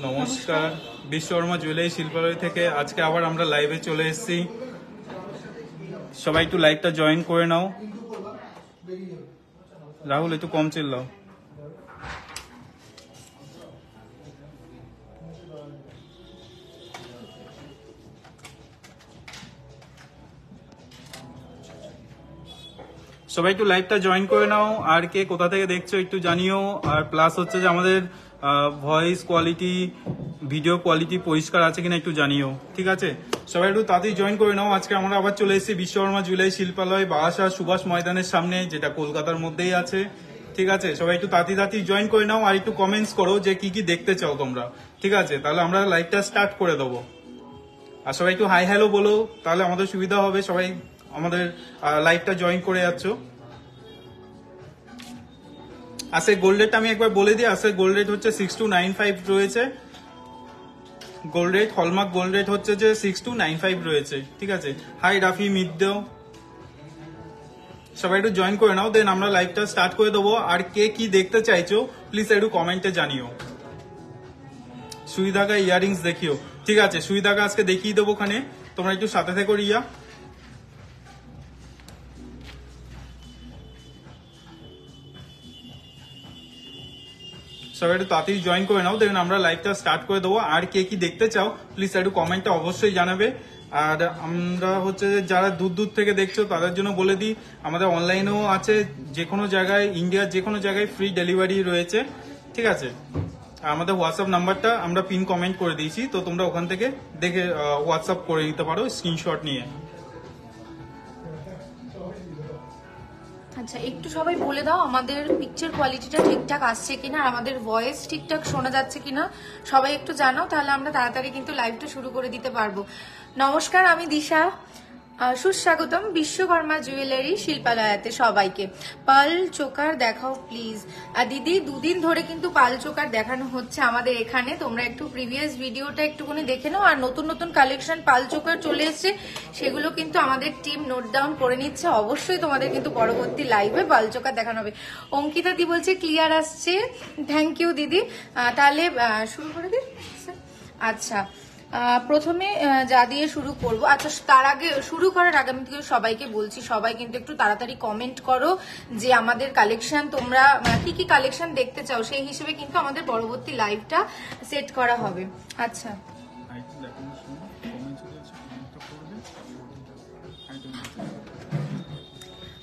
নমস্কার, বিশ্বকর্মা জুয়েলারি শিল্পালয় থেকে আজকে আবার আমরা লাইভে চলে এসেছি। সবাই একটু লাইভটা জয়েন করে নাও। রাহুল একটু কম চিল্লাও। সবাই একটু লাইভটা জয়েন করে নাও। আর কে কোথা থেকে দেখছো একটু জানিও। আর প্লাস হচ্ছে যে আমাদের ভয়েস কোয়ালিটি, ভিডিও কোয়ালিটি পরিষ্কার আছে কিনা একটু জানিও, ঠিক আছে? সবাই একটু তাড়াতাড়ি জয়েন করে নাও। আজকে আমরা আবার চলে এসেছি বিশ্বকর্মা জুয়েলারি শিল্পালয়, বারাসাত সুভাষ ময়দানের সামনে, যেটা কলকাতার মধ্যেই আছে, ঠিক আছে? সবাই একটু তাড়াতাড়ি জয়েন করে নাও আর একটু কমেন্টস করো যে কি কি দেখতে চাও তোমরা, ঠিক আছে? তাহলে আমরা লাইভটা স্টার্ট করে দেবো। আর সবাই একটু হাই হ্যালো বলো, তাহলে আমাদের সুবিধা হবে। সবাই আমাদের লাইভটা জয়েন করে যাচ্ছ। আসে গোল্ড রেট আমি একবার বলে দিই। আসে গোল্ড রেট হচ্ছে 6295 রয়েছে। Gold rate, hallmark gold rate হচ্ছে যে 6295 রয়েছে, ঠিক আছে? হাই রাফি, মিদ্দেও, সবাই একটু জয়েন করে নাও, দেন আমরা লাইভটা স্টার্ট করে দেবো। আর কে কি দেখতে চাইছো প্লিজ একটু কমেন্টে জানিও। সুইধাকা ইয়ারিংস দেখিও, ঠিক আছে? সুইধাকা আজকে দেখিয়ে দেবো ওখানে, তোমরা একটু সাথে থেকো রিয়া। সবাই একটু তাড়াতাড়ি জয়েন করে নাও, দেখুন আমরা লাইভটা স্টার্ট করে দেবো। আর কে কি দেখতে চাও প্লিজ একটু কমেন্টে অবশ্যই জানাবে। আর আমরা হচ্ছে যারা দূর দূর থেকে দেখছো তাদের জন্য বলে দিই, আমাদের অনলাইনেও আছে, যে কোনো জায়গায়, ইন্ডিয়ার যে কোনো জায়গায় ফ্রি ডেলিভারি রয়েছে, ঠিক আছে? আমাদের হোয়াটসঅ্যাপ নাম্বারটা আমরা পিন কমেন্ট করে দিয়েছি, তো তোমরা ওখান থেকে দেখে হোয়াটসঅ্যাপ করে নিতে পারো স্ক্রিনশট নিয়ে। আচ্ছা, একটু সবাই বলে দাও আমাদের পিকচার কোয়ালিটিটা ঠিকঠাক আসছে কিনা, আর আমাদের ভয়েস ঠিকঠাক শোনা যাচ্ছে কিনা সবাই একটু জানাও, তাহলে আমরা তাড়াতাড়ি কিন্তু লাইভটা শুরু করে দিতে পারবো। নমস্কার, আমি দিশা, সুস্বাগতম বিশ্বকর্মা জুয়েলারি শিল্পালয়াতে সবাইকে। পাল চোকার দেখাও প্লিজ। দিদি, দুদিন ধরে কিন্তু পাল চোকার দেখানো হচ্ছে আমাদের এখানে, তোমরা একটু প্রিভিয়াস ভিডিওটা একটুখানি দেখে নাও। আর নতুন নতুন কালেকশন পাল চোকার চলে এসছে, সেগুলো কিন্তু আমাদের টিম নোট ডাউন করে নিচ্ছে। অবশ্যই তোমাদের কিন্তু পরবর্তী লাইভে পাল চোকার দেখানো হবে। অঙ্কিতা দি বলছে ক্লিয়ার আসছে, থ্যাংক ইউ দিদি। তাহলে শুরু করে দিই। আচ্ছা, প্রথমে যা দিয়ে শুরু করব। আচ্ছা, তার আগে, শুরু করার আগে আমি সবাইকে বলছি, সবাই কিন্তু একটু তাড়াতাড়ি কমেন্ট করো যে আমাদের কালেকশন, তোমরা কি কি কালেকশন দেখতে চাও, সেই হিসেবে কিন্তু আমাদের পরবর্তী লাইভটা সেট করা হবে। আচ্ছা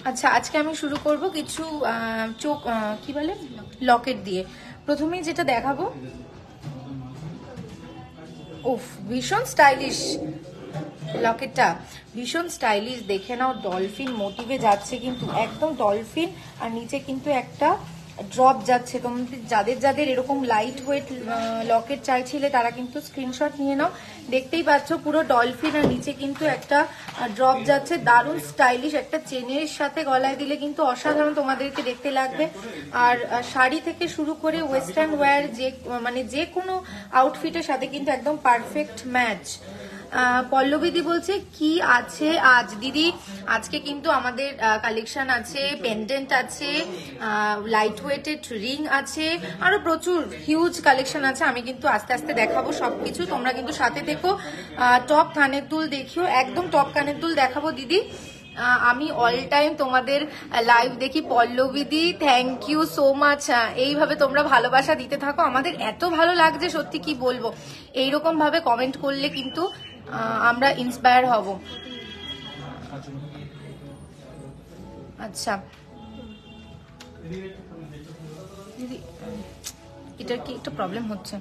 আচ্ছা, আজকে আমি শুরু করব কিছু চোখ কি বলে লকেট দিয়ে। প্রথমেই যেটা দেখাবো, উফ, ভীষণ স্টাইলিশ লকেটটা, ভীষণ স্টাইলিশ। দেখে নাও, ডলফিন মোটিভে যাচ্ছে কিন্তু, একদম ডলফিন, আর নিচে কিন্তু একটা ড্রপ যাচ্ছে। তোমাদের যাদের যাদের এরকম লাইট ওয়েট লকেট চাইছিলে তারা কিন্তু স্ক্রিনশট নিয়ে নাও। দেখতেই পাচ্ছ পুরো ডলফিন, আর নিচে কিন্তু একটা ড্রপ যাচ্ছে। দারুণ স্টাইলিশ, একটা চেনের সাথে গলায় দিলে কিন্তু অসাধারণ তোমাদেরকে দেখতে লাগবে। আর শাড়ি থেকে শুরু করে ওয়েস্টার্ন ওয়্যার, যে কোনো আউটফিটের সাথে কিন্তু একদম পারফেক্ট ম্যাচ। পল্লবীদি বলছে কি আছে আজ দিদি? আজকে কিন্তু আমাদের কালেকশন আছে, পেন্ডেন্ট আছে, লাইট ওয়েটেড রিং আছে, আরো প্রচুর হিউজ কালেকশন আছে। আমি কিন্তু আস্তে আস্তে দেখাবো সবকিছু, তোমরা কিন্তু সাথে থেকো। টপ কানের দুল দেখিও, একদম টপ কানের দুল দেখাবো দিদি। আমি অল টাইম তোমাদের লাইভ দেখি। পল্লবীদি, থ্যাংক ইউ সো মাচ। এইভাবে তোমরা ভালোবাসা দিতে থাকো, আমাদের এত ভালো লাগছে, সত্যি কি বলবো। এইরকম ভাবে কমেন্ট করলে কিন্তু আমরা ইন্সপায়ার হব। আচ্ছা দিদি, এটার কি একটা প্রবলেম হচ্ছে?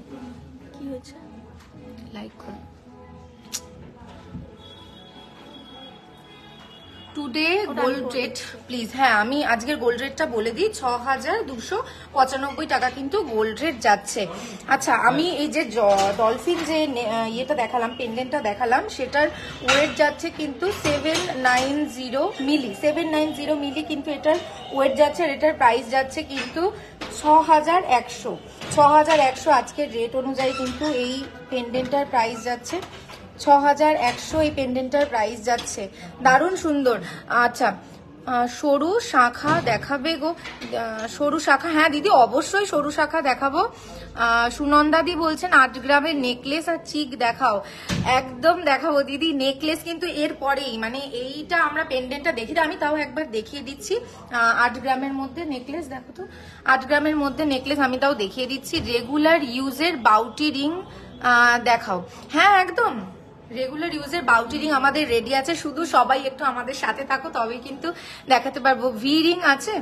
কি হয়েছে? লাইক করো। Today gold rate please. হ্যাঁ, আমি আজকের গোল্ড রেটটা বলে দিই, 6295 টাকা কিন্তু গোল্ড রেট যাচ্ছে। আচ্ছা, আমি এই যে ডলফিন যে ইয়েটা দেখালাম, পেন্ডেন্টটা দেখালাম, সেটার ওয়েট যাচ্ছে কিন্তু 790 মিলি, 790 মিলি কিন্তু এটার ওয়েট যাচ্ছে। আর এটার প্রাইস যাচ্ছে কিন্তু 6100 আজকের রেট অনুযায়ী কিন্তু এই পেন্ডেন্টটার প্রাইস যাচ্ছে 6100। এই পেন্ডেন্টটার প্রাইস যাচ্ছে, দারুণ সুন্দর। আচ্ছা, সরু শাখা দেখাবে গো? সরু শাখা, হ্যাঁ দিদি অবশ্যই সরু শাখা দেখাবো। সুনন্দাদি বলছেন 8 গ্রামের নেকলেস আর চিক দেখাও। একদম দেখাবো দিদি, নেকলেস কিন্তু এর পরেই, মানে এইটা আমরা পেন্ডেন্টটা দেখি, আমি তাও একবার দেখিয়ে দিচ্ছি। 8 গ্রামের মধ্যে নেকলেস দেখো তো, 8 গ্রামের মধ্যে নেকলেস আমি তাও দেখিয়ে দিচ্ছি। রেগুলার ইউজের বাউটি রিং দেখাও। হ্যাঁ একদম রেগুলার ইউজের বাউটি রিং আমাদের রেডি আছে, শুধু সবাই একটু আমাদের সাথে থাকো তবে কিন্তু দেখাতে পারবো। ভি রিং আছে,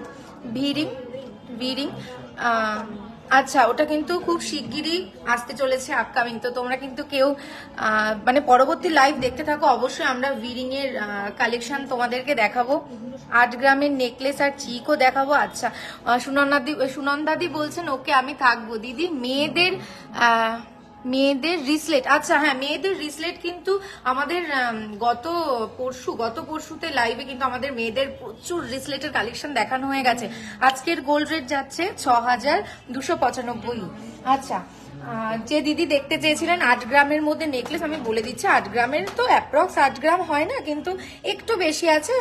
ভি রিং আচ্ছা ওটা কিন্তু খুব শিগগিরই আসতে চলেছে, আপকামিং। তো তোমরা কিন্তু কেউ মানে পরবর্তী লাইভ দেখতে থাকো, অবশ্যই আমরা ভিরিং এর কালেকশন তোমাদেরকে দেখাবো। 8 গ্রামের নেকলেস আর চিকও দেখাবো। আচ্ছা সুনন্দাদি বলছেন ওকে আমি থাকবো। দিদি মেয়েদের রিসলেট, আচ্ছা হ্যাঁ মেয়েদের রিসলেট কিন্তু আমাদের গত পরশুতে লাইভে কিন্তু আমাদের মেয়েদের প্রচুর রিসলেটের কালেকশন দেখানো হয়ে গেছে। আজকের গোল্ড রেট যাচ্ছে 6295। আচ্ছা যে দিদি দেখতে চেয়েছিলেন 8 গ্রামের মধ্যে নেকলেস, আমি বলে দিচ্ছি 8 গ্রামের তো অ্যাপ্রক্স 8 গ্রাম হয় না, কিন্তু একটু বেশি আছে,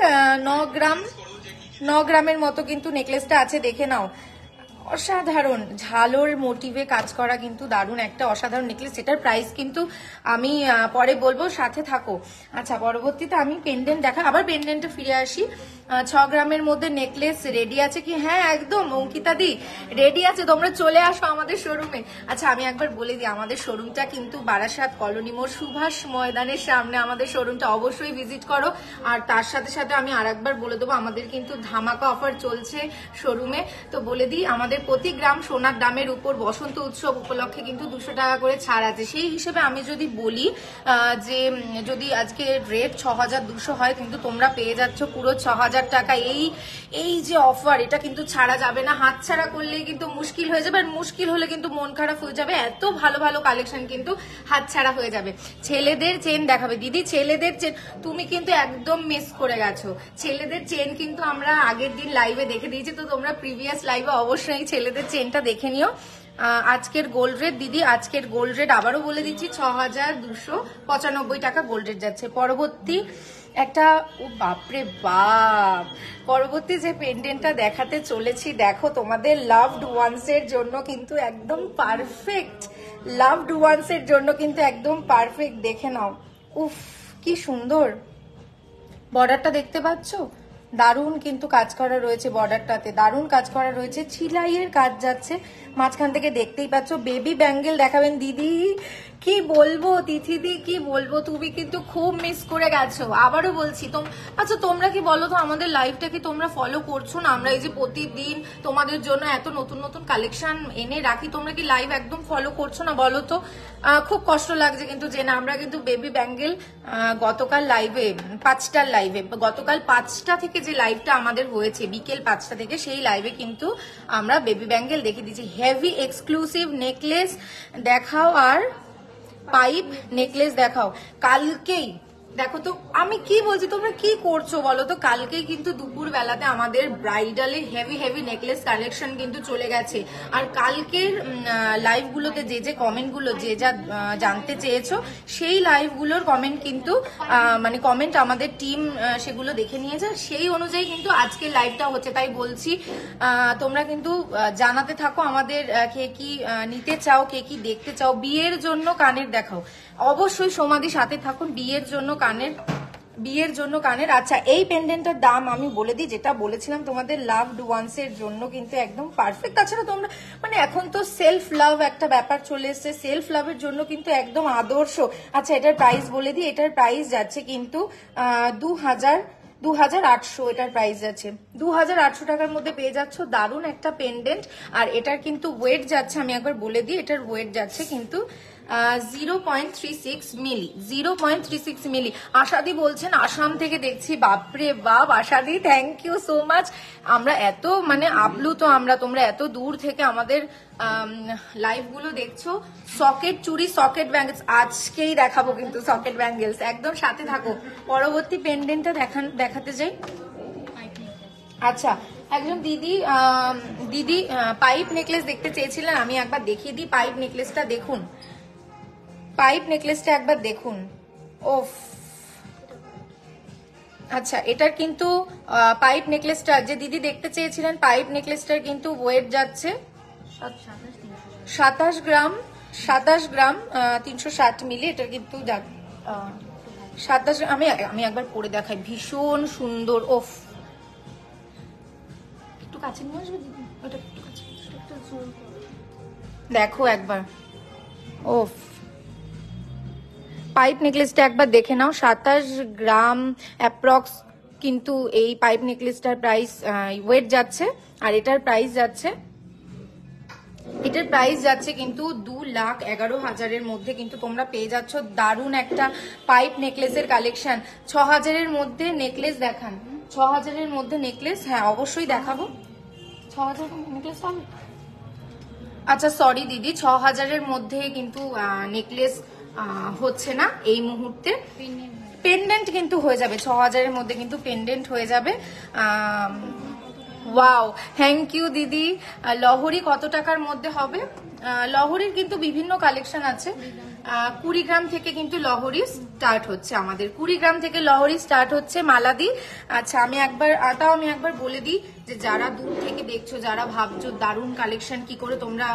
9 গ্রামের মতো কিন্তু নেকলেসটা আছে, দেখে নাও। অসাধারণ ঝালোর মোটিভে কাজ করা কিন্তু দারুণ একটা অসাধারণ নেকলেস, সেটার প্রাইস কিন্তু আমি পরে বলবো, সাথে থাকো। আচ্ছা পরবর্তীতে আমি পেন্ডেন্ট আবার পেন্ডেন্টে ফিরে আসি। 6 গ্রামের মধ্যে নেকলেস রেডি আছে কি? হ্যাঁ একদম অঙ্কিতা দি রেডি আছে, তোমরা চলে আসো আমাদের শোরুমে। আচ্ছা আমি একবার বলে দিই আমাদের শোরুমটা কিন্তু বারাসাত কলোনি মোড় সুভাষ ময়দানের সামনে আমাদের শোরুমটা, অবশ্যই ভিজিট করো। আর তার সাথে সাথে আমি আরেকবার বলে দেবো আমাদের কিন্তু ধামাকা অফার চলছে শোরুমে। তো বলে দিই আমাদের প্রতি গ্রাম সোনার দামের উপর বসন্ত উৎসব উপলক্ষে কিন্তু 200 টাকা করে ছাড় আছে। সেই হিসেবে আমি যদি বলি যে যদি আজকে রেট 6200 হয়, কিন্তু তোমরা পেয়ে যাচ্ছ পুরো 6000 টাকা। এই যে অফার, এটা কিন্তু ছাড়া যাবে না, হাত ছাড়া করলে কিন্তু মুশকিল হয়ে যাবে, আর মুশকিল হলে কিন্তু মন খারাপ হয়ে যাবে। এত ভালো ভালো কালেকশন কিন্তু হাত ছাড়া হয়ে যাবে। ছেলেদের চেন দেখাবে দিদি, ছেলেদের চেন তুমি কিন্তু একদম মিস করে গেছো। ছেলেদের চেন কিন্তু আমরা আগের দিন লাইভে দেখে দিয়েছি, তো তোমরা প্রিভিয়াস লাইভে অবশ্যই ছেলেদের চেনটা দেখে নিও। আজকের গোল্ড রেট দিদি, আজকের গোল্ড রেট আবারও বলে দিচ্ছি 6295 টাকা গোল্ড রেট যাচ্ছে। পরবর্তী একটা, ও বাপরে বাপ, পরবর্তী যে পেন্ডেন্টটা দেখাতে চলেছি দেখো, তোমাদের লাভড ওয়ান্স এর জন্য কিন্তু একদম পারফেক্ট, লাভড ওয়ান্স এর জন্য কিন্তু একদম পারফেক্ট। দেখে নাও, উফ কি সুন্দর বর্ডারটা দেখতে পাচ্ছো, দারুণ কিন্তু কাজ করা রয়েছে বর্ডারটাতে, দারুণ কাজ করা রয়েছে, ছিলাইয়ের কাজ যাচ্ছে মাঝখান থেকে, দেখতেই পাচ্ছ। বেবি ব্যাঙ্গেল দেখাবেন দিদি, কি বলবো তিথিদি, কি বলবো, তুমি কিন্তু খুব মিস করে গেছো। আবারও বলছি আচ্ছা তোমরা কি বলো তো, আমাদের লাইভটা কি তোমরা ফলো করছো না? আমরা এই যে প্রতিদিন তোমাদের জন্য এত নতুন নতুন কালেকশন এনে রাখি, তোমরা কি লাইভ একদম ফলো করছো না বলো তো? খুব কষ্ট লাগছে কিন্তু যে না, আমরা কিন্তু বেবি ব্যাঙ্গেল গতকাল লাইভে 5টার লাইভে, গতকাল 5টা থেকে যে লাইভটা আমাদের হয়েছে বিকেল 5টা থেকে, সেই লাইভে কিন্তু আমরা বেবি ব্যাঙ্গেল দেখে দিচ্ছি। হেভি এক্সক্লুসিভ নেকলেস দেখাও আর পাইপ নেকলেস দেখাও। কালকেই দেখো তো, আমি কি বলছি তোমরা কি করছো বলো তো? কালকেই কিন্তু দুপুর বেলাতে আমাদের ব্রাইডালে হেভি হেভি নেকলেস কালেকশন কিন্তু চলে গেছে। আর কালকের লাইভগুলোতে যে কমেন্টগুলো যে যা জানতে চেয়েছো, সেই লাইভগুলোর কমেন্ট কিন্তু মানে কমেন্ট আমাদের টিম সেগুলো দেখে নিয়েছে, সেই অনুযায়ী কিন্তু আজকের লাইভটা হচ্ছে। তাই বলছি তোমরা কিন্তু জানাতে থাকো আমাদের কে কি নিতে চাও, কে কি দেখতে চাও। বিয়ের জন্য কানের দেখাও, অবশ্যই সমাধি সাথে থাকুন। বিয়ের জন্য কানের আচ্ছা এই পেন্ডেন্টটার দাম আমি বলে দিই, যেটা বলেছিলাম তোমাদের লাভড ওয়ান্স এর জন্য কিন্তু একদম পারফেক্ট। তাছাড়া তোমরা মানে এখন তো সেলফ লাভ একটা ব্যাপার চলে এসেছে, সেলফ লাভের জন্য কিন্তু একদম আদর্শ। আচ্ছা এটার প্রাইস বলে দিই, এটার প্রাইস যাচ্ছে কিন্তু 2800, এটার প্রাইস আছে 2800 টাকার মধ্যে পেয়ে যাচ্ছ দারুণ একটা পেন্ডেন্ট। আর এটার কিন্তু ওয়েট যাচ্ছে, আমি একবার বলে দিই, এটার ওয়েট যাচ্ছে কিন্তু 0.36 মিলি, 0.36 মিলি। আশাদি বলছেন আসাম থেকে দেখছি, বাপরে বাপ আশাদি, থ্যাংক ইউ সো মাচ। আমরা এত মানে আপ্লুত আমরা, তোমরা এত দূর থেকে আমাদের লাইভ গুলো দেখছো। সকেট চুড়ি, সকেট ব্যাঙ্গেলস আজকেই দেখাবো কিন্তু, সকেট ব্যাঙ্গেলস একদম সাথে থাকো। পরবর্তী পেন্ডেন্টটা দেখাতে যাই। আচ্ছা একজন দিদি পাইপ নেকলেস দেখতে চেয়েছিলেন, আমি একবার দেখিয়ে দিই পাইপ নেকলেসটা। দেখুন পাইপ নেকলেসটা একবার দেখুন, ওফ আচ্ছা, এটার কিন্তু পাইপ নেকলেসটা যে দিদি দেখতে চেয়েছিলেন, পাইপ নেকলেসটার কিন্তু ওয়েট যাচ্ছে 27 গ্রাম, 360 মিলি। এটার কিন্তু 27। আমি একবার পরে দেখাই, ভীষণ সুন্দর। ওফ, একটু কাছে নিয়ে আসবে দিদি, ওটা একটু কাছে দেখো একবার। ওফ, পাইপ নেকলেসটা একবার দেখে নাও, 27 গ্রাম অ্যাপ্রক্স কিন্তু এই পাইপ নেকলেসটার প্রাইস ওয়েট যাচ্ছে। আর এটার প্রাইস যাচ্ছে, কিন্তু 2,11,000-এর মধ্যে কিন্তু তোমরা পেয়ে যাচ্ছ দারুণ একটা পাইপ নেকলেসের কালেকশন। 6,000-এর মধ্যে নেকলেস দেখান, 6,000-এর মধ্যে নেকলেস। হ্যাঁ অবশ্যই দেখাবো। 6,000 নেকলেস হবে? আচ্ছা সরি দিদি, 6,000-এর মধ্যে কিন্তু নেকলেস হচ্ছে না এই মুহূর্তে। পেন্ডেন্ট কিন্তু হয়ে যাবে 6,000-এর মধ্যে, কিন্তু পেন্ডেন্ট হয়ে যাবে। ওয়াও, থ্যাংক ইউ দিদি। লহরি কত টাকার মধ্যে হবে? লহরির কিন্তু বিভিন্ন কালেকশন আছে। 20 গ্রাম থেকে কিন্তু লহরি স্টার্ট হচ্ছে আমাদের, 20 গ্রাম থেকে লহরি স্টার্ট হচ্ছে মালাদি। আচ্ছা আমি একবার বলে দিই যে যারা দূর থেকে দেখছো, যারা ভাবছো দারুণ কালেকশন কি করে তোমরা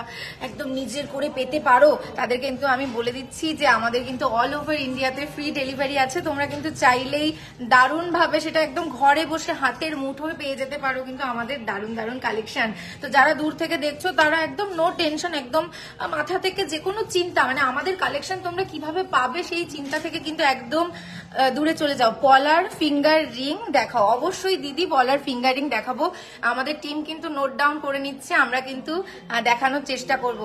একদম নিজের করে পেতে পারো, তাদের কিন্তু আমি বলে দিচ্ছি যে আমাদের কিন্তু অল ওভার ইন্ডিয়াতে ফ্রি ডেলিভারি আছে। তোমরা কিন্তু চাইলেই দারুণ ভাবে সেটা একদম ঘরে বসে হাতের মুঠোয় পেয়ে যেতে পারো কিন্তু আমাদের দারুণ দারুণ কালেকশন। তো যারা দূর থেকে দেখছো তারা একদম নো টেনশন, একদম মাথা থেকে যে কোনো চিন্তা, মানে আমাদের কালেকশন তোমরা কিভাবে পাবে সেই চিন্তা থেকে কিন্তু একদম দূরে চলে যাও। পলার ফিঙ্গার রিং দেখাও, অবশ্যই দিদি পলার ফিঙ্গার রিং দেখাবো। আমাদের টিম কিন্তু নোট ডাউন করে নিচ্ছে, আমরা কিন্তু দেখানোর চেষ্টা করব।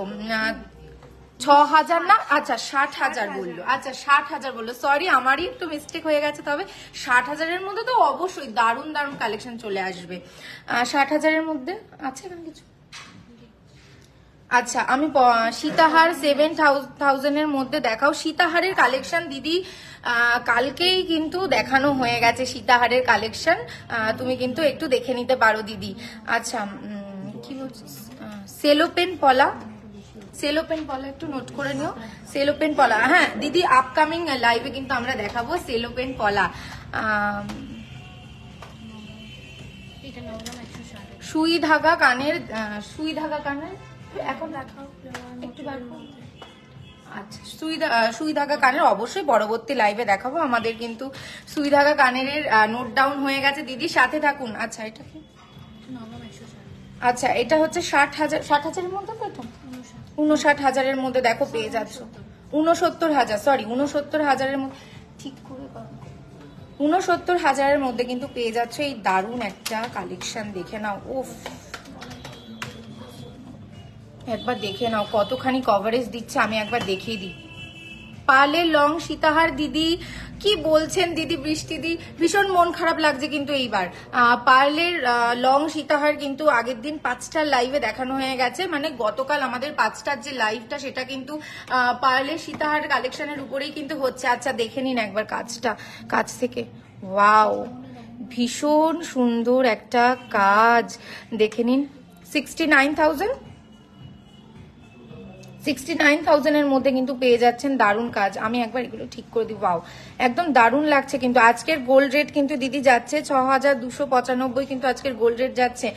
6,000 না, আচ্ছা 60,000 বললো, আচ্ছা 60,000 বললো, সরি আমারই একটু মিস্টেক হয়ে গেছে। তবে 60,000-এর মধ্যে তো অবশ্যই দারুণ দারুণ কালেকশন চলে আসবে। 60,000-এর মধ্যে আছে এখানে কিছু? আচ্ছা আমি সীতাহার 7,000-এর মধ্যে দেখাও। সীতাহারের কালেকশন দিদি কালকেই কিন্তু দেখানো হয়ে গেছে, সীতাহারের কালেকশন তুমি কিন্তু একটু দেখে নিতে পারো দিদি। আচ্ছা কি বলছিস, সেলোপেন পলা, সেলোপেন পলা একটু নোট করে নিও, সেলোপেন পলা। হ্যাঁ দিদি আপকামিং লাইভে কিন্তু আমরা দেখাবো সেলোপেন পলা। সুই ধাগা কানের, সুই ধাগা কানের এখন দেখাও একটু। আচ্ছা সুই ধাগা কানের অবশ্যই পরবর্তী লাইভে দেখাবো। আমাদের কিন্তু সুই ধাগা কানের নোট ডাউন হয়ে গেছে দিদি, সাথে থাকুন। আচ্ছা এটা কি? আচ্ছা এটা হচ্ছে 60,000, 60,000-এর মধ্যে তো, এটা 59,000-এর মধ্যে দেখো পেয়ে যাচ্ছ। 69,000, সরি 69,000-এর মধ্যে, ঠিক করে 69,000-এর মধ্যে কিন্তু পেয়ে যাচ্ছ এই দারুণ একটা কালেকশন। দেখে নাও, ওফ একবার দেখে নাও কতখানি কভারেজ দিচ্ছে, আমি একবার দেখিয়ে দিই। পার্লের লং সীতাহার দিদি কি বলছেন দিদি, বৃষ্টি দি ভীষণ মন খারাপ লাগছে কিন্তু এইবার। পার্লের লং সীতাহার কিন্তু আগের দিন 5টার লাইভে দেখানো হয়ে গেছে, মানে গতকাল আমাদের 5টার যে লাইভটা সেটা কিন্তু পার্লের সীতাহার কালেকশনের উপরেই কিন্তু হচ্ছে। আচ্ছা দেখে নিন একবার কাজটা কাছ থেকে। ওয়াও, ভীষণ সুন্দর একটা কাজ, দেখে নিন। 69,000-এর মধ্যে কিন্তু পেয়ে যাচ্ছেন দারুণ কাজ। আমি একবার এগুলো ঠিক করে দিব। ওয়াও একদম দারুণ লাগছে কিন্তু। আজকের গোল্ড রেট কিন্তু দিদি যাচ্ছে 6,295, কিন্তু আজকের গোল্ড রেট যাচ্ছে,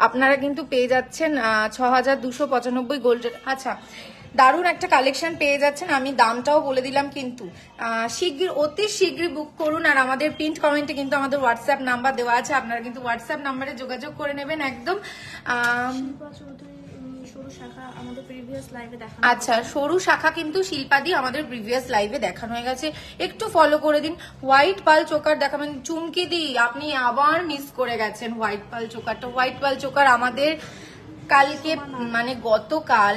আপনারা কিন্তু পেয়ে যাচ্ছেন 6,295 গোল্ড রেট। আচ্ছা দারুণ একটা কালেকশন পেয়ে যাচ্ছেন, আমি দামটাও বলে দিলাম কিন্তু। অতি শীঘ্রই বুক করুন। আর আমাদের প্রিন্ট কমেন্টে কিন্তু আমাদের হোয়াটসঅ্যাপ নাম্বার দেওয়া আছে, আপনারা কিন্তু হোয়াটসঅ্যাপ নাম্বারে যোগাযোগ করে নেবেন একদম। আচ্ছা সরু শাখা কিন্তু শিল্পাদি আমাদের প্রিভিয়াস লাইভে দেখানো হয়ে গেছে, একটু ফলো করে দিন। হোয়াইট পাল চোকার দেখাবেন চুমকি দি, আপনি আবার মিস করে গেছেন হোয়াইট পাল চোকারটা। হোয়াইট পাল চোকার আমাদের কালকে মানে গতকাল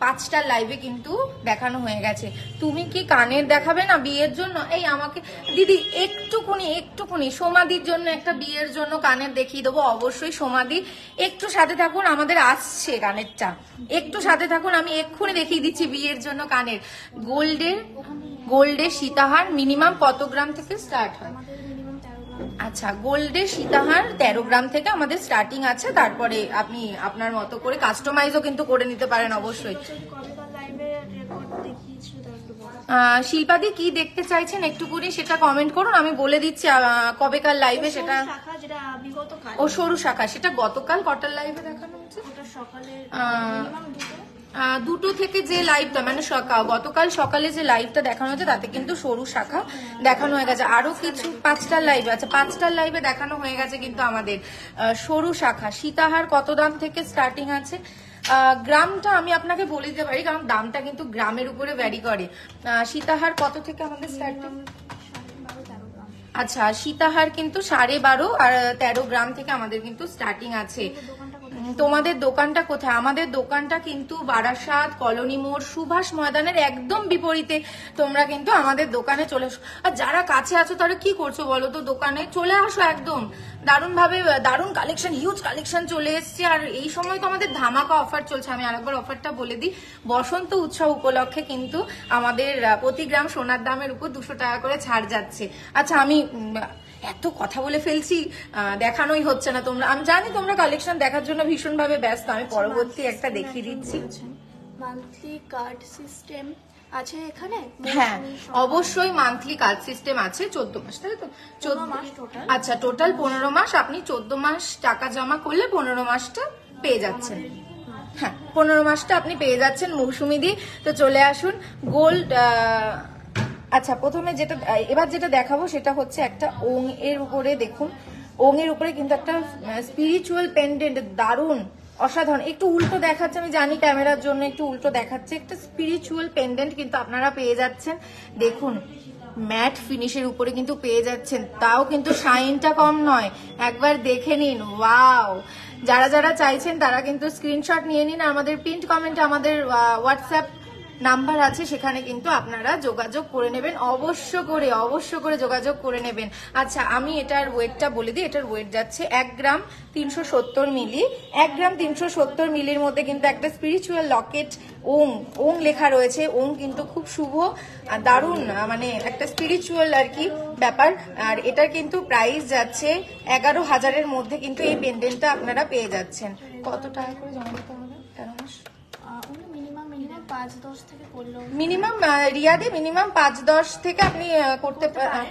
5টার লাইভে কিন্তু দেখানো হয়ে গেছে। তুমি কি কানের দেখাবে না বিয়ের জন্য? এই আমাকে দিদি একটুকুনি সোমাদির জন্য একটা বিয়ের জন্য কানের দেখিয়ে দেবো অবশ্যই। সোমাদি একটু সাথে থাকুন, আমাদের আসছে কানেরটা, একটু সাথে থাকুন, আমি এক্ষুনি দেখিয়ে দিচ্ছি বিয়ের জন্য কানের। গোল্ডের সীতাহার মিনিমাম কত গ্রাম থেকে স্টার্ট হয়? আচ্ছা গোল্ডের সীতাহার 13 গ্রাম থেকে আমাদের স্টার্টিং আছে, তারপরে আপনি আপনার মতো করে কাস্টমাইজও কিন্তু করে নিতে পারেন অবশ্যই। শিল্পাদি কি দেখতে চাইছেন একটুকুনি সেটা কমেন্ট করুন, আমি বলে দিচ্ছি কবেকার লাইভে সেটা। যেটা বিগতকাল, ও সরু শাখা, সেটা গতকাল কটার লাইভে দেখানো হচ্ছে? ওটা সকালে দুটো থেকে যে লাইভটা মানে গতকাল সকালে যে লাইভটা দেখানো হয়েছে তাতে কিন্তু সরু শাখা দেখানো হয়ে গেছে। আরো কিছু 5টার লাইভে আছে, 5টার লাইভে দেখানো হয়ে গেছে কিন্তু আমাদের সরু শাখা। সীতাহার কত দাম থেকে স্টার্টিং আছে? গ্রামটা আমি আপনাকে বলে দিতে পারি, কারণ দামটা কিন্তু গ্রামের উপরে ভ্যারি করে। সীতাহার কত থেকে আমাদের স্টার্টিং? আচ্ছা, সীতাহার কিন্তু 12.5 আর 13 গ্রাম থেকে আমাদের কিন্তু স্টার্টিং আছে। তোমাদের দোকানটা কোথায়? আমাদের দোকানটা কিন্তু বারাসাত কলোনি মোড় সুভাষ ময়দানের একদম বিপরীতে। তোমরা কিন্তু আমাদের দোকানে চলে আসো। আর যারা কাছে আছো তারা কি করছো বলো তো, দোকানে চলে আসো একদম। দারুণ ভাবে দারুণ কালেকশন, হিউজ কালেকশন চলে এসছে। আর এই সময় তো আমাদের ধামাকা অফার চলছে। আমি আরেকবার অফারটা বলে দিই, বসন্ত উৎসব উপলক্ষে কিন্তু আমাদের প্রতি গ্রাম সোনার দামের উপর 200 টাকা করে ছাড় যাচ্ছে। আচ্ছা, আমি এত কথা বলে ফেলছি, দেখানোই হচ্ছে না। তোমরা, আমি জানি তোমরা কালেকশন দেখার জন্য ভীষণ ভাবে ব্যস্ত। আমি পরবর্তী একটা দেখিয়ে দিচ্ছি। মান্থলি কার্ড সিস্টেম আছে এখানে? হ্যাঁ, অবশ্যই মান্থলি কার্ড সিস্টেম আছে। 14 মাস, তাই তো? 14 মাস টোটাল। আচ্ছা, টোটাল 15 মাস। আপনি 14 মাস টাকা জমা করলে 15 মাসটা পেয়ে যাচ্ছেন। হ্যাঁ, 15 মাসটা আপনি পেয়ে যাচ্ছেন মৌসুমি দি। তো চলে আসুন গোল্ড। আচ্ছা, প্রথমে যেটা এবার যেটা দেখাবো সেটা হচ্ছে একটা ওং এর উপরে। দেখুন, ওং এর উপরে কিন্তু একটা স্পিরিচুয়াল পেন্ডেন্ট, দারুণ অসাধারণ। একটু উল্টো দেখাচ্ছে, আমি জানি ক্যামেরার জন্য একটু উল্টো দেখাচ্ছে। একটা স্পিরিচুয়াল পেন্ডেন্ট কিন্তু আপনারা পেয়ে যাচ্ছেন। দেখুন, ম্যাট ফিনিশের উপরে কিন্তু পেয়ে যাচ্ছেন, তাও কিন্তু শাইনটা কম নয়। একবার দেখে নিন, ওয়াও। যারা যারা চাইছেন তারা কিন্তু স্ক্রিনশট নিয়ে নিন। আমাদের প্রিন্ট কমেন্টে আমাদের হোয়াটসঅ্যাপ নাম্বার আছে, সেখানে কিন্তু আপনারা যোগাযোগ করে নেবেন। অবশ্য করে যোগাযোগ করে নেবেন। আচ্ছা, আমি এটার ওয়েটটা বলে দিই। এটার ওয়েট যাচ্ছে 1 গ্রাম 370 মিলি। 1 গ্রাম 370 মিলির মধ্যে কিন্তু একটা স্পিরিচুয়াল লকেট ওং লেখা রয়েছে। ওং কিন্তু খুব শুভ আর দারুণ, মানে একটা স্পিরিচুয়াল আর কি ব্যাপার। আর এটার কিন্তু প্রাইস যাচ্ছে 11,000-এর মধ্যে কিন্তু এই পেন্ডেন্টটা আপনারা পেয়ে যাচ্ছেন। কত টাকা করে জমা দিতে হবে? 13 মাস মিনিমাম 5-10 থেকে করলেও মিনিমাম রিয়াদে মিনিমাম 5-10 থেকে আপনি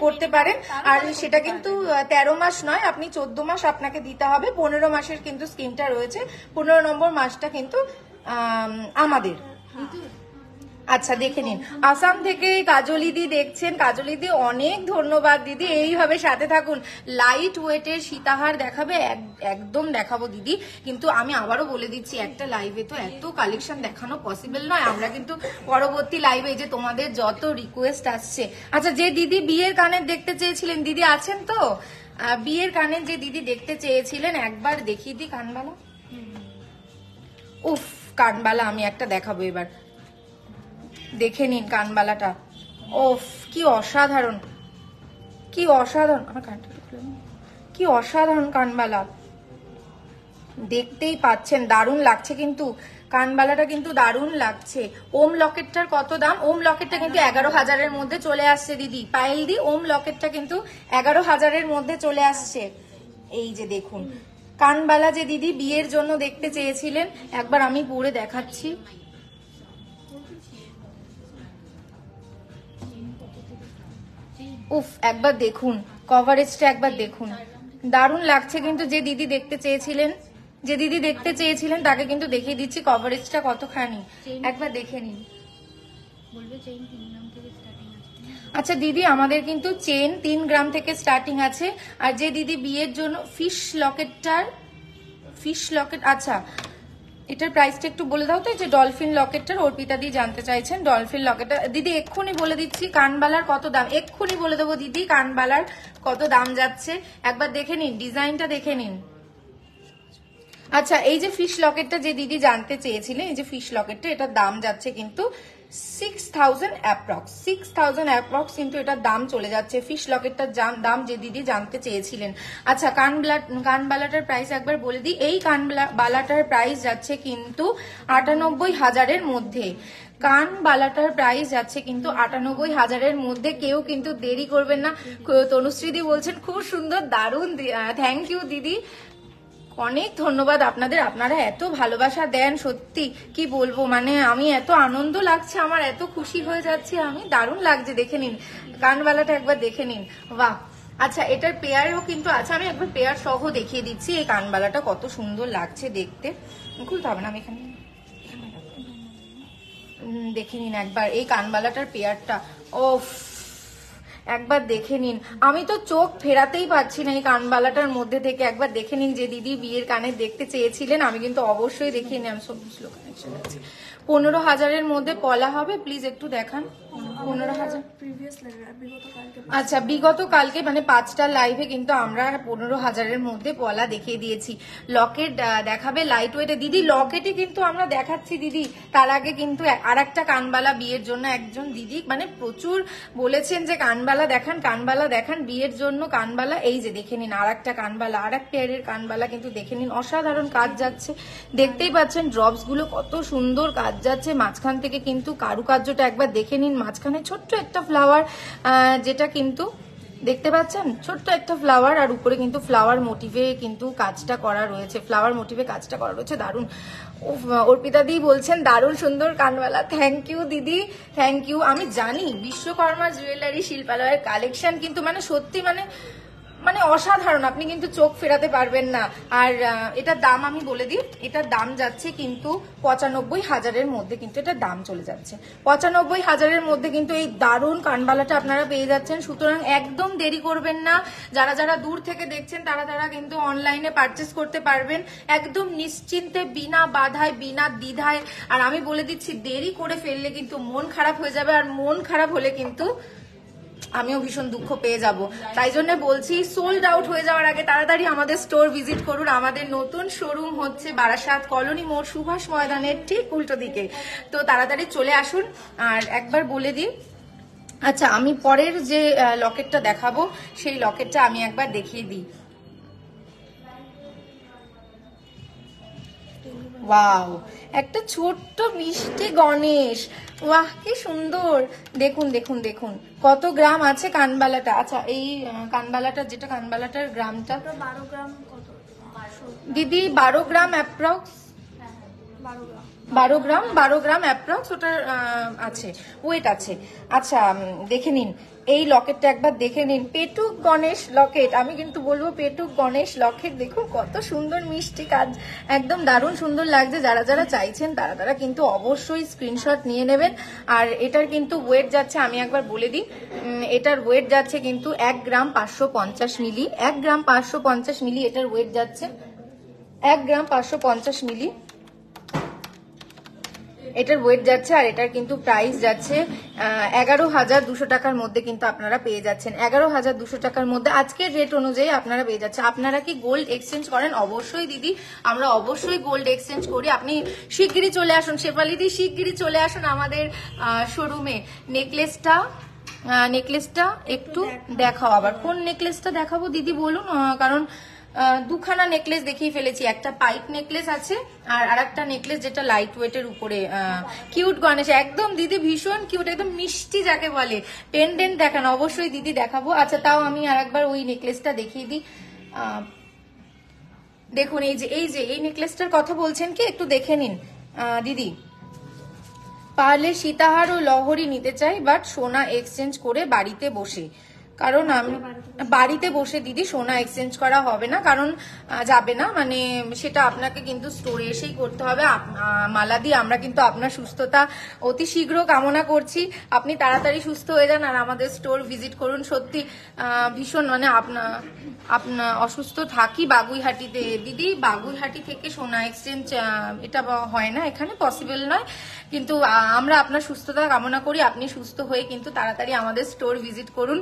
করতে পারেন। আর সেটা কিন্তু 13 মাস নয়, আপনি 14 মাস আপনাকে দিতে হবে। 15 মাসের কিন্তু স্কিমটা রয়েছে। 15 নম্বর মাসটা কিন্তু আমাদের। আচ্ছা, দেখে নিন। আসাম থেকে কাজলিদি দেখছেন। কাজলিদি অনেক ধন্যবাদ দিদি, এইভাবে সাথে থাকুন। লাইট ওয়েটের সীতাহার দেখাবে, একদম দেখাবো দিদি। কিন্তু আমি আবারও বলে দিচ্ছি, একটা লাইভে তো এত কালেকশন দেখানো পসিবল নয়। আমরা কিন্তু পরবর্তী লাইভে যে তোমাদের যত রিকোয়েস্ট আসছে। আচ্ছা, যে দিদি বিয়ের কানের দেখতে চেয়েছিলেন, দিদি আছেন তো? বিয়ের কানের যে দিদি দেখতে চেয়েছিলেন, একবার দেখিয়ে দিই কানবালা। উফ, কানবালা আমি একটা দেখাবো এবার, দেখে নিন কানবালাটা। ওফ, কি অসাধারণ, কি অসাধারণ। আমার কানটা কি অসাধারণ কানবালা, দেখতেই পাচ্ছেন, দারুণ লাগছে কিন্তু কানবালাটা, কিন্তু দারুণ লাগছে। ওম লকেটটার কত দাম? ওম লকেটটা কিন্তু 11,000-এর মধ্যে চলে আসছে দিদি। পায়েল দি, ওম লকেটটা কিন্তু 11,000-এর মধ্যে চলে আসছে। এই যে দেখুন কানবালা, যে দিদি বিয়ের জন্য দেখতে চেয়েছিলেন, একবার আমি পরে দেখাচ্ছি। উফ, একবার দেখুন কভারেজটা, একবার দেখুন, দারুণ লাগছে কিন্তু। যে দিদি দেখতে চেয়েছিলেন তাকে কিন্তু দেখিয়ে দিচ্ছি কভারেজটা কতখানি, একবার দেখে নিন। আচ্ছা দিদি, আমাদের কিন্তু চেন 3 গ্রাম থেকে স্টার্টিং আছে। আর যে দিদি বিয়ের জন্য ফিশ লকেট, আচ্ছা এটার প্রাইসটা একটু বলে দাও তো। এই যে ডলফিন লকেটটার অর্পিতা দি জানতে চাইছেন, ডলফিন লকেটটা দিদি এক্ষুনি বলে দিচ্ছি। কানবালার কত দাম এক্ষুনি বলে দেবো দিদি, কানবালার কত দাম যাচ্ছে একবার দেখে নিন, ডিজাইনটা দেখে নিন। আচ্ছা, এই যে ফিশ লকেটটা যে দিদি জানতে চেয়েছিলেন, এই যে ফিশ লকেটটা, এটার দাম যাচ্ছে কিন্তু 6,000 অ্যাপ্রক্স, 6,000 অ্যাপ্রক্স কিন্তু এটার দাম চলে যাচ্ছে। ফিশ লকেটটার দাম যে দিদি জানতে চেয়েছিলেন। আচ্ছা, কানবালাটার প্রাইস একবার বলে দিই। এই কানবালাটার প্রাইস যাচ্ছে কিন্তু 98,000-এর মধ্যে। কানবালাটার প্রাইস যাচ্ছে কিন্তু 98,000-এর মধ্যে। কেউ কিন্তু দেরি করবেন না। তনুশ্রীদি বলছেন খুব সুন্দর, দারুণ, থ্যাংক ইউ দিদি। অনেক ধন্যবাদ আপনাদের, আপনারা এত ভালোবাসা দেন, সত্যি কি বলবো, মানে আমি এত আনন্দ লাগছে, আমার এত খুশি হয়ে যাচ্ছে আমি, দারুণ লাগছে। দেখে নিন কানবালাটা, একবার দেখে নিন, বাহ। আচ্ছা, এটার পেয়ারেও কিন্তু আছে, আমি একবার পেয়ার সহ দেখিয়ে দিচ্ছি। এই কানবালাটা কত সুন্দর লাগছে দেখতে, খুলতে হবে না, আমি এখানে দেখে নিন একবার এই কানবালাটার পেয়ারটা। ওফ, একবার দেখে নিন, আমি তো চোখ ফেরাতেই পারছি না এই কানবালাটার মধ্যে থেকে। একবার দেখে নিন, যে দিদি বিয়ের কানে দেখতে চেয়েছিলেন, আমি কিন্তু অবশ্যই দেখিয়ে নিই। আমি সব স্লো কানেকশন আছে। 15,000-এর মধ্যে পলা হবে, প্লিজ একটু দেখান। 15,000 প্রিভিয়াস বিগত কালকে আচ্ছা, বিগত কালকে মানে 5টা লাইভে কিন্তু আমরা 15,000-এর মধ্যে পলা দেখিয়ে দিয়েছি। লকেট দেখাবে লাইট ওয়েটে দিদি, লকেটে কিন্তু আমরা দেখাচ্ছি দিদি। তার আগে কিন্তু আর একটা কানবালা বিয়ের জন্য একজন দিদি মানে প্রচুর বলেছেন যে কানবালা দেখান, কানবালা দেখান বিয়ের জন্য কানবালা। এই যে দেখে নিন আর একটা কানবালা, আর এক পেয়ারের কানবালা কিন্তু দেখে নিন, অসাধারণ কাজ যাচ্ছে, দেখতেই পাচ্ছেন ড্রপস গুলো কত সুন্দর কাজ যাচ্ছে। মাঝখান থেকে কিন্তু কারুকার্যটা একবার দেখে নিন, মাঝখানে ছোট্ট একটা ফ্লাওয়ার, যেটা কিন্তু দেখতে পাচ্ছেন ছোট্ট একটা ফ্লাওয়ার, আর উপরে কিন্তু ফ্লাওয়ার মোটিভে কিন্তু কাজটা করা রয়েছে, ফ্লাওয়ার মোটিভে কাজটা করা রয়েছে, দারুণ। অর্পিতা দি বলছেন দারুণ সুন্দর কানবালা, থ্যাংক ইউ দিদি, থ্যাংক ইউ। আমি জানি বিশ্বকর্মা জুয়েলারি শিল্পালয়ের কালেকশন কিন্তু মানে সত্যি মানে মানে অসাধারণ, আপনি কিন্তু চোখ ফেরাতে পারবেন না। আর এটার দাম আমি বলে দিই, এটার দাম যাচ্ছে কিন্তু 95,000-এর মধ্যে কিন্তু এটার দাম চলে যাচ্ছে। 95,000-এর মধ্যে কিন্তু এই দারুণ কানবালাটা আপনারা পেয়ে যাচ্ছেন। সুতরাং একদম দেরি করবেন না, যারা যারা দূর থেকে দেখছেন তারা কিন্তু অনলাইনে পারচেস করতে পারবেন একদম নিশ্চিন্তে, বিনা বাধায়, বিনা দ্বিধায়। আর আমি বলে দিচ্ছি, দেরি করে ফেললে কিন্তু মন খারাপ হয়ে যাবে, আর মন খারাপ হলে কিন্তু আমিও ভীষণ দুঃখ পেয়ে যাব। তাই জন্য বলছি, সোল্ড আউট হয়ে যাওয়ার আগে তাড়াতাড়ি আমাদের স্টোর ভিজিট করুন। আমাদের নতুন শোরুম হচ্ছে বারাসাত কলোনি মোড়, সুভাষ ময়দানের ঠিক উল্টো দিকে, তো তাড়াতাড়ি চলে আসুন। আর একবার বলে দিই, আচ্ছা আমি পরের যে লকেটটা দেখাবো সেই লকেটটা আমি একবার দেখিয়ে দিই। ওয়াও, একটা ছোট্ট মিষ্টি গণেশ, বাহ কি সুন্দর। দেখুন দেখুন দেখুন কত গ্রাম আছে কানবালাটা। আচ্ছা, এই কানবালাটা, যেটা কানবালাটার গ্রামটা 12 গ্রাম কত দিদি, 12 গ্রাম অ্যাপ্রক্স, 12 গ্রাম 12 গ্রাম অ্যাপ্রক্স ওটার আছে, ওয়েট আছে। আচ্ছা দেখে নিন এই লকেটটা একবার দেখে নিন, পেটুক গণেশ লকেট, আমি কিন্তু বলবো পেটুক গণেশ লকেট। দেখুন কত সুন্দর মিষ্টি কাজ, একদম দারুণ সুন্দর লাগছে। যারা যারা চাইছেন তারা কিন্তু অবশ্যই স্ক্রিনশট নিয়ে নেবেন। আর এটার কিন্তু ওয়েট যাচ্ছে, আমি একবার বলে দিই, এটার ওয়েট যাচ্ছে কিন্তু 1 গ্রাম 550 মিলি, 1 গ্রাম 550 মিলি এটার ওয়েট যাচ্ছে, 1 গ্রাম 550 মিলি এটার ওয়েট যাচ্ছে। আর এটার কিন্তু প্রাইস যাচ্ছে 11,200 টাকার মধ্যে কিন্তু আপনারা পেয়ে যাচ্ছেন, 11,200 টাকার মধ্যে আজকের রেট অনুযায়ী আপনারা পেয়ে যাচ্ছেন। আপনারা কি গোল্ড এক্সচেঞ্জ করেন? অবশ্যই দিদি, আমরা অবশ্যই গোল্ড এক্সচেঞ্জ করি। আপনি শিগগিরই চলে আসুন, শেফালি দি শিগগিরই চলে আসুন আমাদের শোরুমে। নেকলেসটা একটু দেখাও, আবার কোন নেকলেসটা দেখাবো দিদি বলুন, কারণ দুখানা নেকলেস দেখিয়ে ফেলেছি, একটা পাইপ নেকলেস আছে আর আরেকটা নেকলেস যেটা লাইট ওয়েটের উপরে, কিউট গণেশ, একদম দিদি ভীষণ কিউট, একদম মিষ্টি যাকে বলে। পেন্ডেন্ট দেখান, অবশ্যই দিদি দেখাবো। আচ্ছা তাও আমি আরেকবার ওই নেকলেসটা দেখিয়ে দিই। দেখুন এই নেকলেসটার কথা বলছেন কি, একটু দেখে নিন দিদি। পারলে সীতাহার ও লহরি নিতে চাই, বাট সোনা এক্সচেঞ্জ করে বাড়িতে বসে, কারণ আমি বাড়িতে বসে দিদি সোনা এক্সচেঞ্জ করা হবে না, কারণ যাবে না, মানে সেটা আপনাকে কিন্তু স্টোরে এসেই করতে হবে। মালাদি, আমরা কিন্তু আপনার সুস্থতা অতি শীঘ্র কামনা করছি, আপনি তাড়াতাড়ি সুস্থ হয়ে যান আর আমাদের স্টোর ভিজিট করুন। সত্যি ভীষণ মানে আপনার অসুস্থ থাকি বাগুইহাটিতে দিদি, বাগুইহাটি থেকে সোনা এক্সচেঞ্জ এটা হয় না, এখানে পসিবল নয়, কিন্তু আমরা আপনার সুস্থতা কামনা করি, আপনি সুস্থ হয়ে কিন্তু তাড়াতাড়ি আমাদের স্টোর ভিজিট করুন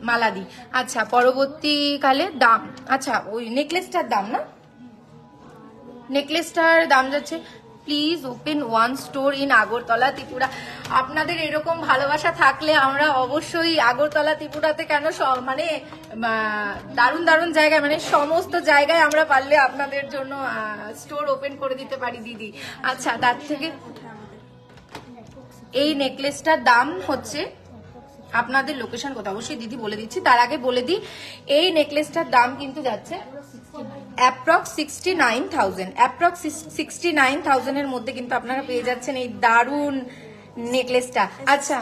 মালাদি। আচ্ছা পরবর্তীকালে দাম, আচ্ছা ওই নেকলেসটার দাম না, নেকলেসটার দাম যাচ্ছে, please open one store in Agartala Tripura. আপনাদের এরকম ভালোবাসা থাকলে আমরা অবশ্যই আগরতলা ত্রিপুরাতে কেন মানে দারুণ দারুণ জায়গায়, মানে সমস্ত জায়গায় আমরা পারলে আপনাদের জন্য স্টোর ওপেন করে দিতে পারি দিদি। আচ্ছা তার থেকে এই নেকলেসটার দাম হচ্ছে, আপনাদের লোকেশন কোথায় অবশ্যই দিদি বলে দিচ্ছি, তার আগে বলে দিই এই নেকলেসটার দাম কিন্তু যাচ্ছে অ্যাপ্রক্স 69,000, অ্যাপ্রক্স 69,000 এর মধ্যে কিন্তু আপনারা পেয়ে যাচ্ছেন এই দারুন নেকলেসটা। আচ্ছা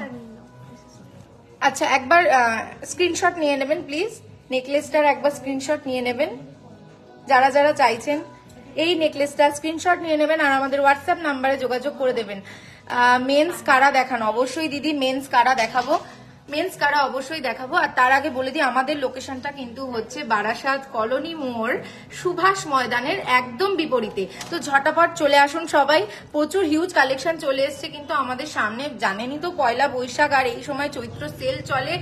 আচ্ছা, একবার স্ক্রিনশট নিয়ে নেবেন প্লিজ, নেকলেসটার একবার স্ক্রিনশট নিয়ে নেবেন যারা যারা চাইছেন এই নেকলেসটা, স্ক্রিনশট নিয়ে নেবেন আর আমাদের হোয়াটসঅ্যাপ নাম্বারে যোগাযোগ করে দেবেন। মেন্স কারা দেখান, অবশ্যই দিদি মেন্স কারা দেখাবো, মেন্স কারা অবশ্যই দেখাবো। আর তার আগে বলে দিই আমাদের লোকেশনটা কিন্তু হচ্ছে বারাসাত কলোনি মোড়, সুভাষ ময়দানের একদম বিপরীতে। তো ঝটাপট চলে আসুন সবাই, প্রচুর হিউজ কালেকশন চলে এসছে কিন্তু আমাদের সামনে, জানেনই তো পয়লা বৈশাখ আর এই সময় চৈত্র সেল চলে,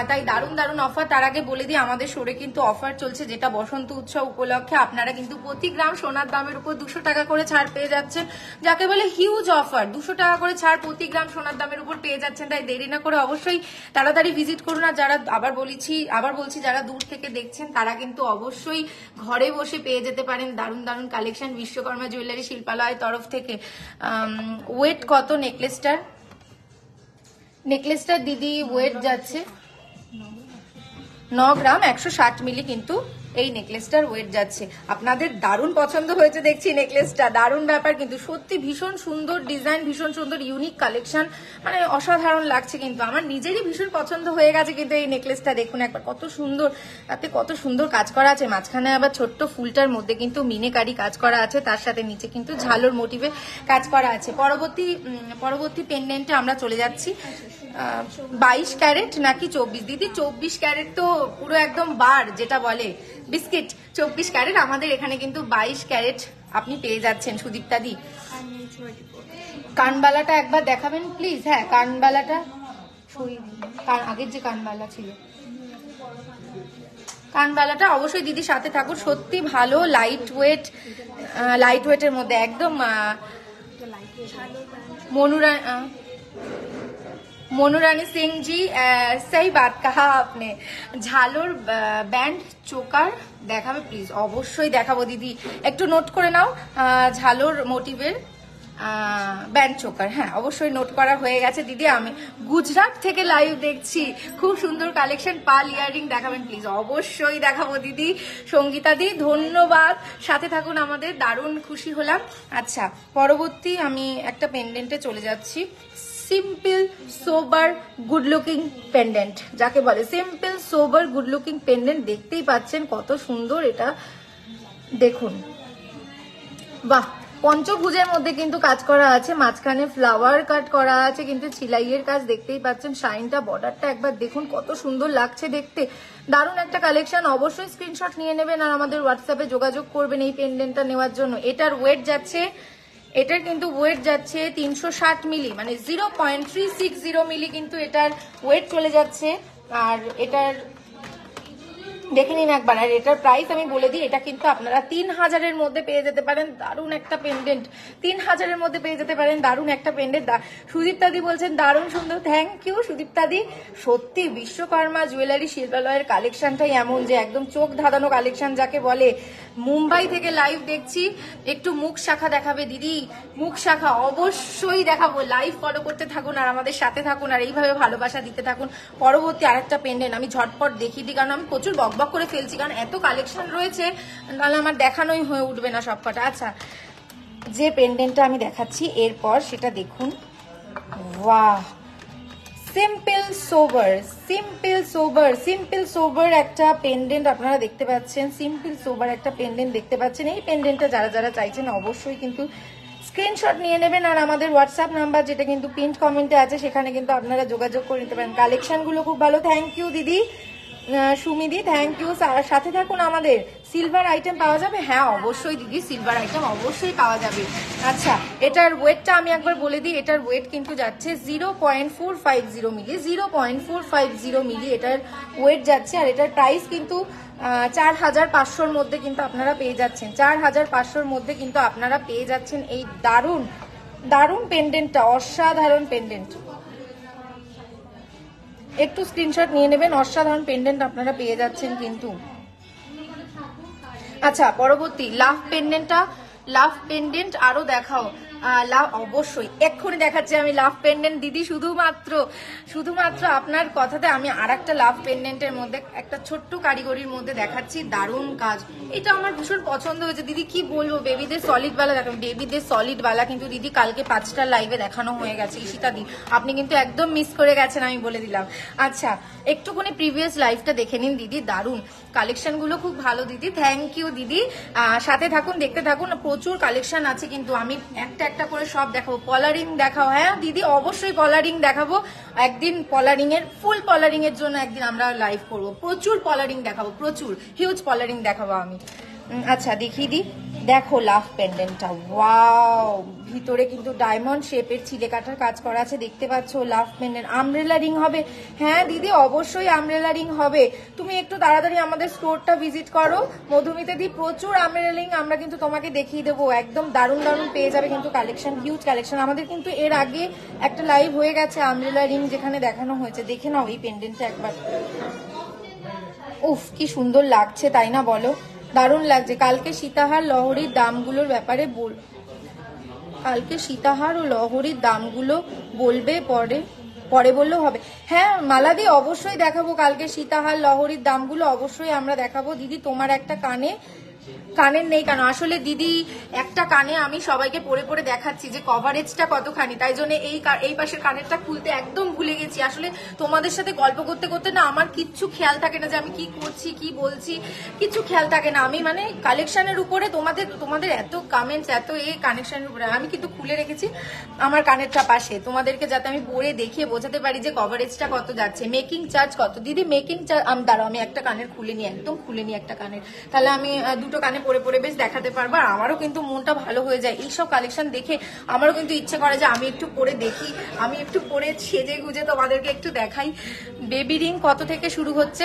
তাই দারুণ দারুণ অফার। তার আগে বলে দিই আমাদের শোরে কিন্তু অফার চলছে, যেটা বসন্ত উৎসব উপলক্ষে আপনারা কিন্তু প্রতি গ্রাম সোনার দামের উপর 200 টাকা করে ছাড় পেয়ে যাচ্ছেন, যাকে বলে হিউজ অফার। 200 টাকা করে ছাড় প্রতি গ্রাম সোনার দামের উপর পেয়ে যাচ্ছেন, তাই দেরি না করে অবশ্যই তাড়াতাড়ি ভিজিট করুন। আর যারা আবার বলছি যারা দূর থেকে দেখছেন তারা কিন্তু অবশ্যই ঘরে বসে পেয়ে যেতে পারেন দারুণ দারুণ কালেকশন বিশ্বকর্মা জুয়েলারি শিল্পালয়ের তরফ থেকে। ওয়েট কত নেকলেসটার? নেকলেসটার দিদি ওয়েট যাচ্ছে 9 গ্রাম 160 মিলি কিন্তু এই নেকলেসটার ওয়েট যাচ্ছে। আপনাদের দারুণ পছন্দ হয়েছে দেখছি নেকলেসটা, দারুণ ব্যাপার কিন্তু, সত্যি ভীষণ সুন্দর ডিজাইন, ভীষণ সুন্দর ইউনিক কালেকশন, মানে অসাধারণ লাগছে কিন্তু, আমার নিজেরই ভীষণ পছন্দ হয়ে গেছে কিন্তু এই নেকলেসটা। দেখুন একবার কত সুন্দর, তাতে কত সুন্দর কাজ করা আছে, মাঝখানে আবার ছোট্ট ফুলটার মধ্যে কিন্তু মিনেকারি কাজ করা আছে, তার সাথে নিচে কিন্তু ঝালর মোটিভে কাজ করা আছে। পরবর্তী পেন্ডেন্টে আমরা চলে যাচ্ছি। 22 ক্যারেট নাকি 24? দিদি 24 ক্যারেট তো পুরো একদম বার যেটা বলে বিস্কিট, 24 ক্যারেট আমাদের এখানে কিন্তু 22 ক্যারেট আপনি পেয়ে যাচ্ছেন সুদীপ্তা দি। কানবালাটা একবার দেখাবেন প্লিজ। হ্যাঁ কানবালাটা আগের যে কানবালা ছিল, কানবালাটা অবশ্যই দিদির সাথে থাকুন, সত্যি ভালো লাইট ওয়েটের মধ্যে একদম मोनूरानी सिंह जी सही बात कहा आपने। झालोर बैंड चोकार देखाबे प्लिज? অবশ্যই দেখাবো দিদি, একটু নোট করে নাও। ঝালোর মোটিভের ব্যান্ড চোকার, হ্যাঁ অবশ্যই নোট করা হয়ে গেছে দিদি। আমি গুজরাট থেকে লাইভ দেখছি, খুব সুন্দর কালেকশন, পাল ইয়াররিং দেখাবেন প্লিজ? অবশ্যই দেখাবো দিদি। সঙ্গীতা দি ধন্যবাদ, সাথে থাকুন আমাদের, দারুণ খুশি হলাম। আচ্ছা পরবর্তী আমি একটা পেন্ডেন্টে চলে যাচ্ছি, সিম্পল সোবার গুড লুকিং পেন্ডেন্ট যাকে বলে, সিম্পল সোবার গুড লুকিং পেন্ডেন্ট। দেখতেই পাচ্ছেন কত সুন্দর এটা, দেখুন বাহ, পঞ্চভুজের মধ্যে কিন্তু কাজ করা আছে, মাঝখানে ফ্লাওয়ার কাট করা আছে কিন্তু ছিলাইয়ের কাজ, দেখতেই পাচ্ছেন শাইনটা, বর্ডারটা একবার দেখুন কত সুন্দর লাগছে দেখতে, দারুণ একটা কালেকশন। অবশ্যই স্ক্রিনশট নিয়ে নেবেন আর আমাদের হোয়াটসঅ্যাপে যোগাযোগ করবেন এই পেন্ডেন্টটা নেওয়ার জন্য। এটার ওয়েট যাচ্ছে, এটার কিন্তু ওয়েট যাচ্ছে 360 মিলি, মানে 0.360 মিলি কিন্তু এটার ওয়েট চলে যাচ্ছে। আর এটার দেখে নিন একবার, আর এটার প্রাইস আমি বলে দিই, এটা কিন্তু আপনারা 3000-এর মধ্যে পেয়ে যেতে পারেন দারুণ একটা পেন্ডেন্ট, 3000-এর মধ্যে পেয়ে যেতে পারেন দারুণ একটা পেন্ডেন্ট। সুদীপ্তাদি বলছেন দারুণ সুন্দর, থ্যাংক ইউ সুদীপ্তাদি। সত্যি বিশ্বকর্মা জুয়েলারি শিল্পালয়ের কালেকশনটাই এমন যে একদম চোখ ধাঁধানো কালেকশন যাকে বলে। মুম্বাই থেকে লাইভ দেখছি, একটু মুখ শাখা দেখাবে দিদি? মুখ শাখা অবশ্যই দেখাবো, লাইভ ফলো করতে থাকুন আর আমাদের সাথে থাকুন আর এইভাবে ভালোবাসা দিতে থাকুন। পরবর্তী আরেকটা পেন্ডেন্ট আমি ঝটপট দেখিয়ে দিই, কারণ আমি প্রচুর বকবক করে ফেলছি, কারণ এত কালেকশন রয়েছে, তাহলে আমার দেখানোই হয়ে উঠবে না সবকটা। আচ্ছা যে পেন্ডেন্টটা আমি দেখাচ্ছি এরপর সেটা দেখুন, ওয়াহ, সিম্পল সোবার একটা পেন্ডেন্ট আপনারা দেখতে পাচ্ছেন, সিম্পল সোবার একটা পেন্ডেন্ট দেখতে পাচ্ছেন। এই পেন্ডেন্টটা যারা যারা চাইছেন অবশ্যই কিন্তু স্ক্রিনশট নিয়ে নেবেন আর আমাদের হোয়াটসঅ্যাপ নাম্বার যেটা কিন্তু পিন্ড কমেন্টে আছে সেখানে কিন্তু আপনারা যোগাযোগ করে নিতে পারেন। কালেকশনগুলো খুব ভালো, থ্যাংক ইউ দিদি, সুমিদি থ্যাংক ইউ। সাথে থাকুন আমাদের। সিলভার আইটেম পাওয়া যাবে? হ্যাঁ অবশ্যই দিদি, সিলভার আইটেম অবশ্যই পাওয়া যাবে। আচ্ছা এটার ওয়েটটা আমি একবার বলে দিই, এটার ওয়েট কিন্তু যাচ্ছে 0.450 মিলি, 0.450 মিলি এটার ওয়েট যাচ্ছে। আর এটার প্রাইস কিন্তু 4500-র মধ্যে কিন্তু আপনারা পেয়ে যাচ্ছেন, 4500-র মধ্যে কিন্তু আপনারা পেয়ে যাচ্ছেন এই দারুণ দারুণ পেন্ডেন্টটা, অসাধারণ পেন্ডেন্ট। একটু স্ক্রিনশট নিয়ে নেবেন, অসাধারণ পেন্ডেন্ট আপনারা পেয়ে যাচ্ছেন কিন্তু। আচ্ছা পরবর্তী লাভ পেন্ডেন্ট আরো দেখাও। লাভ অবশ্যই এক্ষুনি দেখাচ্ছি আমি লাভ পেন্ডেন্ট দিদি, শুধুমাত্র আপনার কথাতে আমি আরেকটা লাভ পেন্ডেন্টের মধ্যে একটা ছোট্ট কারিগরির মধ্যে দেখাচ্ছি, দারুণ কাজ। এটা আমার ভীষণ পছন্দ হয়েছে দিদি, কি বলবো। বেবিদের সলিড বালা দেখো, বেবিদের সলিড বালা কিন্তু দিদি কালকে 5টা লাইভে দেখানো হয়ে গেছে। ঈশিতা দি আপনি কিন্তু একদম মিস করে গেছেন, আমি বলে দিলাম। আচ্ছা একটুখানি প্রিভিয়াস লাইভটা দেখে নিন দিদি, দারুণ কালেকশন গুলো, খুব ভালো দিদি, থ্যাংক ইউ দিদি। সাথে থাকুন, দেখতে থাকুন, প্রচুর কালেকশন আছে কিন্তু আমি একটা একটা করে সব দেখাবো। পলারিং দেখাও, হ্যাঁ দিদি অবশ্যই পলারিং দেখাবো একদিন, পলারিং এর ফুল পলারিং এর জন্য একদিন আমরা লাইভ করবো, প্রচুর পলারিং দেখাবো, প্রচুর হিউজ পলারিং দেখাবো আমি। আচ্ছা দেখিয়ে দিই, দেখো লাভ পেন্ডেন্টটা, ওয়াও, ভিতরে কিন্তু ডায়মন্ড শেপের চিলে কাটার কাজ করা আছে, দেখতে পাচ্ছ। লাভ পেন্ডেন্ট আমব্রেলা রিং হবে, হ্যাঁ দিদি অবশ্যই আমব্রেলা রিং হবে। তুমি একটু তাড়াতাড়ি আমাদের স্টোরটা ভিজিট করো মধুমিতা দি, প্রচুর আমব্রেলা রিং আমরা কিন্তু তোমাকে দেখিয়ে দেবো, একদম দারুণ দারুণ পেয়ে যাবে কিন্তু কালেকশন, হিউজ কালেকশন। আমাদের কিন্তু এর আগে একটা লাইভ হয়ে গেছে আমব্রেলা রিং যেখানে দেখানো হয়েছে, দেখে নাও এই পেন্ডেন্টটা একবার। উফ কি সুন্দর লাগছে তাই না বলো, দারুণ লাগছে। কালকে সীতাহার লহরীর দামগুলোর ব্যাপারে কালকে সীতাহার ও লহরীর দামগুলো বলবে, পরে বললেও হবে। হ্যাঁ মালাদি অবশ্যই দেখাবো, কালকে সীতাহার লহরীর দামগুলো অবশ্যই আমরা দেখাবো। দিদি তোমার একটা কানের নেই কেন? আসলে দিদি একটা কানে আমি সবাইকে পরে পরে দেখাচ্ছি যে কভারেজটা কতখানি, তাই জন্য এই পাশের কানেরটা খুলতে একদম ভুলে গেছি। আসলে তোমাদের সাথে গল্প করতে করতে না আমার কিচ্ছু খেয়াল থাকে না যে আমি কি করছি কি বলছি, কিছু খেয়াল থাকে না। আমি মানে কালেকশনের উপরে তোমাদের এত কমেন্টস, এত কানেকশনের উপরে আমি কিন্তু খুলে রেখেছি আমার কানেরটা পাশে, তোমাদেরকে যাতে আমি পরে দেখিয়ে বোঝাতে পারি যে কভারেজটা কত যাচ্ছে। মেকিং চার্জ কত দিদি? মেকিং চার্জ দাঁড়াও আমি একটা কানের খুলে নিই, একদম খুলে নিই একটা কানের, তাহলে আমি দুটো কানে পরে পরে বেশ দেখাতে পারবো। আর আমারও কিন্তু মনটা ভালো হয়ে যায় এইসব কালেকশন দেখে, আমারও কিন্তু ইচ্ছে করে যে আমি একটু পরে দেখি, আমি একটু পরে সেজে গুজে তোমাদেরকে একটু দেখাই। বেবি রিং কত থেকে শুরু হচ্ছে?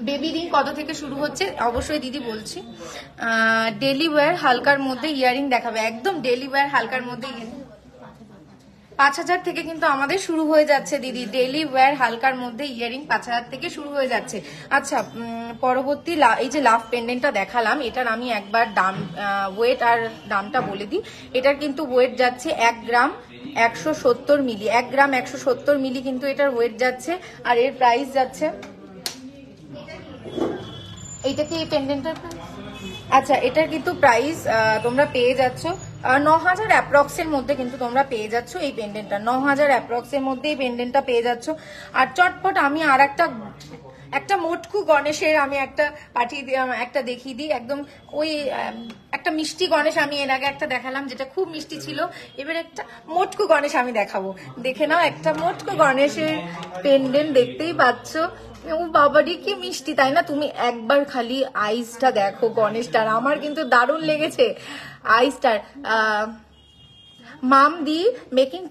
বেবি রিং কত থেকে শুরু হচ্ছে অবশ্যই দিদি বলছি। ডেলি ওয়্যার হালকার মধ্যে ইয়ারিং দেখাবে, একদম ডেলি ওয়্যার হালকার মধ্যে 5,000 থেকে কিন্তু আমাদের শুরু হয়ে যাচ্ছে দিদি, ডেলি ওয়্যার হালকার মধ্যে ইয়ারিং 5,000 থেকে শুরু হয়ে যাচ্ছে। আচ্ছা পরবর্তী এই যে লাভ পেন্ডেন্টটা দেখালাম, এটার আমি একবার দাম, ওয়েট আর দামটা বলে দিই। এটার কিন্তু ওয়েট যাচ্ছে 1 গ্রাম 170 মিলি, 1 গ্রাম 170 মিলি কিন্তু এটার ওয়েট যাচ্ছে। আর এর প্রাইস যাচ্ছে, এইটা কি এই পেন্ডেন্টের প্রাইস? আচ্ছা এটার কিন্তু প্রাইস তোমরা পেয়ে যাচ্ছ 9,000 অ্যাপ্রক্সের মধ্যে কিন্তু তোমরা পেয়ে যাচ্ছ এই পেন্ডেন্টটা, 9,000 অ্যাপ্রক্সের মধ্যে এই পেন্ডেন্টটা পেয়ে যাচ্ছ। আর চটপট আমি আর একটা মোটকু গণেশের আমি একটা পাঠিয়ে দিই, একটা দেখিয়ে দিই, একদম ওই একটা মিষ্টি গণেশ আমি এর আগে একটা দেখালাম যেটা খুব মিষ্টি ছিল, এবার একটা মোটকু গণেশ আমি দেখাবো, দেখে নাও। একটা মোটকু গণেশের পেন্ডেন্ট দেখতেই পাচ্ছ, ও বাবারি কি মিষ্টি তাই না? তুমি একবার খালি আইসটা দেখো গণেশটার, আমার কিন্তু দারুণ লেগেছে আইসটার। মাম দি মেকিং